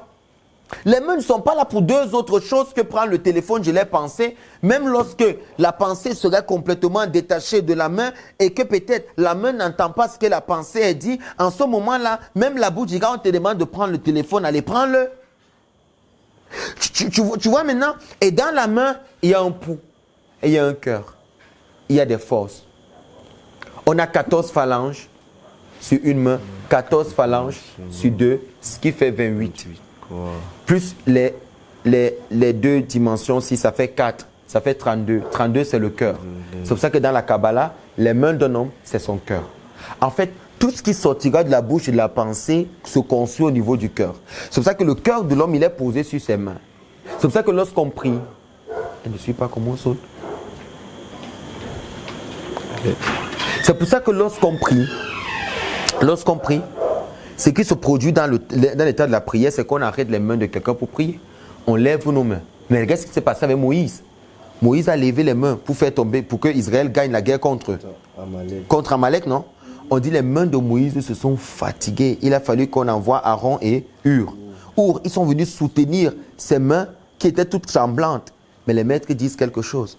Les mains ne sont pas là pour deux autres choses que prendre le téléphone, je l'ai pensé. Même lorsque la pensée serait complètement détachée de la main et que peut-être la main n'entend pas ce que la pensée est dit, en ce moment-là, même la bouche dit, quand on te demande de prendre le téléphone, allez, prends-le. Tu vois maintenant, et dans la main, il y a un pouls, et il y a un cœur, il y a des forces. On a 14 phalanges sur une main, 14 phalanges sur deux, ce qui fait 28. Plus les deux dimensions, si ça fait 4, ça fait 32. 32, c'est le cœur. C'est pour ça que dans la Kabbalah, les mains d'un homme, c'est son cœur. En fait, tout ce qui sortira de la bouche et de la pensée se construit au niveau du cœur. C'est pour ça que le cœur de l'homme, il est posé sur ses mains. C'est pour ça que lorsqu'on prie, elle ne suit pas comment on saute. C'est pour ça que lorsqu'on prie, ce qui se produit dans l'état de la prière, c'est qu'on arrête les mains de quelqu'un pour prier. On lève nos mains. Mais qu'est-ce qui s'est passé avec Moïse? Moïse a levé les mains pour faire tomber, pour que Israël gagne la guerre contre Amalek, non? On dit les mains de Moïse se sont fatiguées. Il a fallu qu'on envoie Aaron et Hur. Ils sont venus soutenir ses mains qui étaient toutes tremblantes. Mais les maîtres disent quelque chose.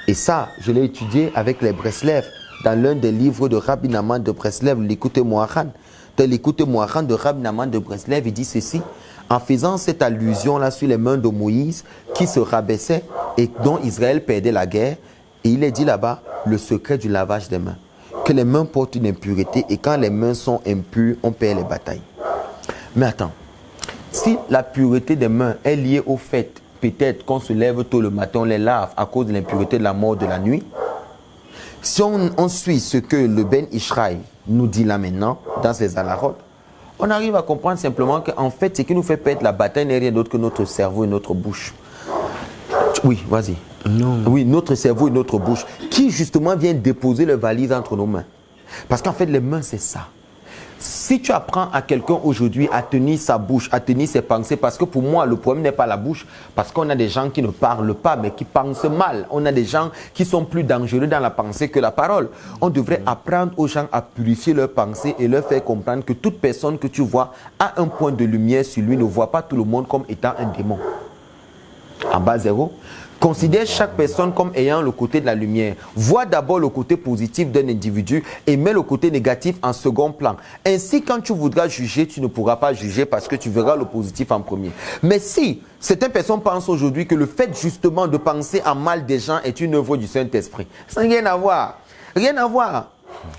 Et ça, je l'ai étudié avec les Breslev dans l'un des livres de Rabbi Naman de Breslev, l'Écoute Moharan. Dans l'Écoute Moharan de Rabbi Naman de Breslev, il dit ceci. En faisant cette allusion-là sur les mains de Moïse qui se rabaissaient et dont Israël perdait la guerre, et il est dit là-bas le secret du lavage des mains. Que les mains portent une impureté et quand les mains sont impures, on perd les batailles. Mais attends, si la pureté des mains est liée au fait peut-être qu'on se lève tôt le matin, on les lave à cause de l'impureté de la mort de la nuit, si on suit ce que le Ben Ishraï nous dit là maintenant, dans ses alarotes, on arrive à comprendre simplement qu'en fait, ce qui nous fait perdre la bataille n'est rien d'autre que notre cerveau et notre bouche. Oui, vas-y. Non. Oui, notre cerveau et notre bouche, qui justement vient déposer le valise entre nos mains. Parce qu'en fait, les mains, c'est ça. Si tu apprends à quelqu'un aujourd'hui à tenir sa bouche, à tenir ses pensées, parce que pour moi, le problème n'est pas la bouche, parce qu'on a des gens qui ne parlent pas, mais qui pensent mal. On a des gens qui sont plus dangereux dans la pensée que la parole. On devrait apprendre aux gens à purifier leurs pensées et leur faire comprendre que toute personne que tu vois a un point de lumière sur lui, ne voit pas tout le monde comme étant un démon. En bas zéro, considère chaque personne comme ayant le côté de la lumière. Vois d'abord le côté positif d'un individu et mets le côté négatif en second plan. Ainsi, quand tu voudras juger, tu ne pourras pas juger parce que tu verras le positif en premier. Mais si certaines personnes pensent aujourd'hui que le fait justement de penser en mal des gens est une œuvre du Saint-Esprit, ça n'a rien à voir. Rien à voir.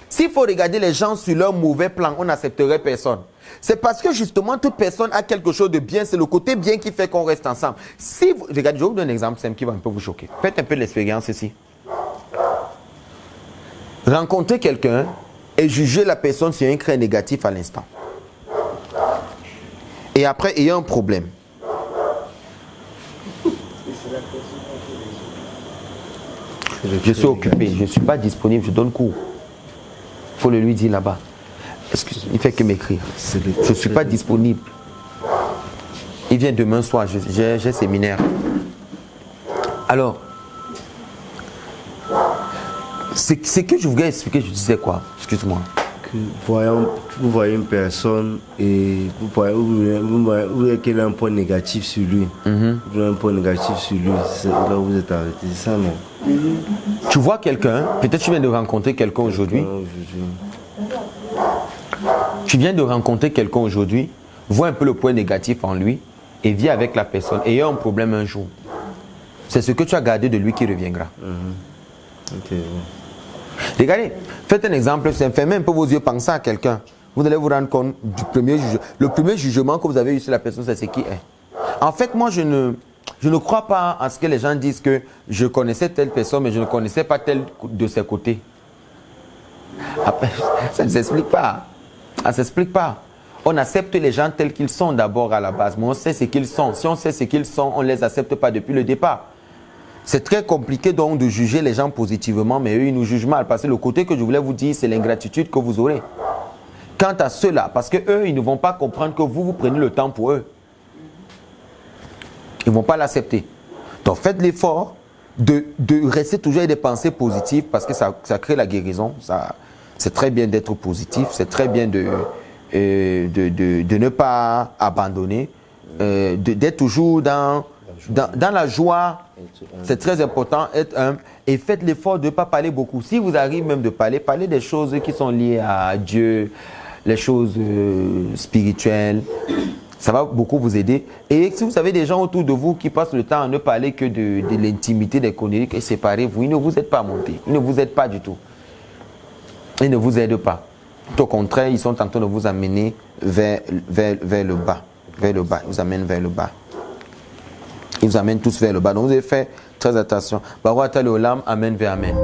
S'il faut regarder les gens sur leur mauvais plan, on n'accepterait personne. C'est parce que justement, toute personne a quelque chose de bien. C'est le côté bien qui fait qu'on reste ensemble. Si vous, regardez, je vais vous donner un exemple simple qui va un peu vous choquer. Faites un peu de l'expérience ici. Rencontrez quelqu'un et jugez la personne sur un craint négatif à l'instant. Et après, il y a un problème. Je suis occupé, je ne suis pas disponible, je donne cours. Il faut le lui dire là-bas. Il ne fait que m'écrire. Je ne suis pas disponible. Il vient demain soir, j'ai séminaire. Alors, ce que je voulais expliquer, je disais quoi? Excuse-moi. Vous voyez une personne et vous voyez qu'elle a un point négatif sur lui. Vous avez un point négatif sur lui, c'est là où vous êtes arrêté. C'est ça, non? Tu vois quelqu'un, peut-être tu viens de rencontrer quelqu'un aujourd'hui. Tu viens de rencontrer quelqu'un aujourd'hui, vois un peu le point négatif en lui et vis avec la personne. Et il y a un problème un jour. C'est ce que tu as gardé de lui qui reviendra. Okay. Regardez, faites un exemple, fermez un peu vos yeux, pensez à quelqu'un. Vous allez vous rendre compte du premier jugement. Le premier jugement que vous avez eu sur la personne, c'est ce qui est. En fait, moi, je ne crois pas à ce que les gens disent que je connaissais telle personne, mais je ne connaissais pas telle de ses côtés. Après, ça ne s'explique pas. Ça ne s'explique pas. On accepte les gens tels qu'ils sont d'abord à la base, mais on sait ce qu'ils sont. Si on sait ce qu'ils sont, on ne les accepte pas depuis le départ. C'est très compliqué donc de juger les gens positivement, mais eux, ils nous jugent mal. Parce que le côté que je voulais vous dire, c'est l'ingratitude que vous aurez. Quant à ceux-là, parce qu'eux, ils ne vont pas comprendre que vous prenez le temps pour eux. Ils ne vont pas l'accepter. Donc faites l'effort de rester toujours avec des pensées positives parce que ça crée la guérison. C'est très bien d'être positif, c'est très bien de ne pas abandonner, d'être toujours dans la joie. C'est très important, être humble et faites l'effort de ne pas parler beaucoup. Si vous arrivez même de parler des choses qui sont liées à Dieu, les choses spirituelles. Ça va beaucoup vous aider. Et si vous avez des gens autour de vous qui passent le temps à ne parler que de l'intimité, des conneries, et séparez-vous, ils ne vous aident pas à monter. Ils ne vous aident pas du tout. Ils ne vous aident pas. Tout au contraire, ils sont en train de vous amener vers le bas. Vers le bas. Ils vous amènent vers le bas. Ils vous amènent tous vers le bas. Donc vous devez faire très attention. Barouata le Olam, Amen vers Amen.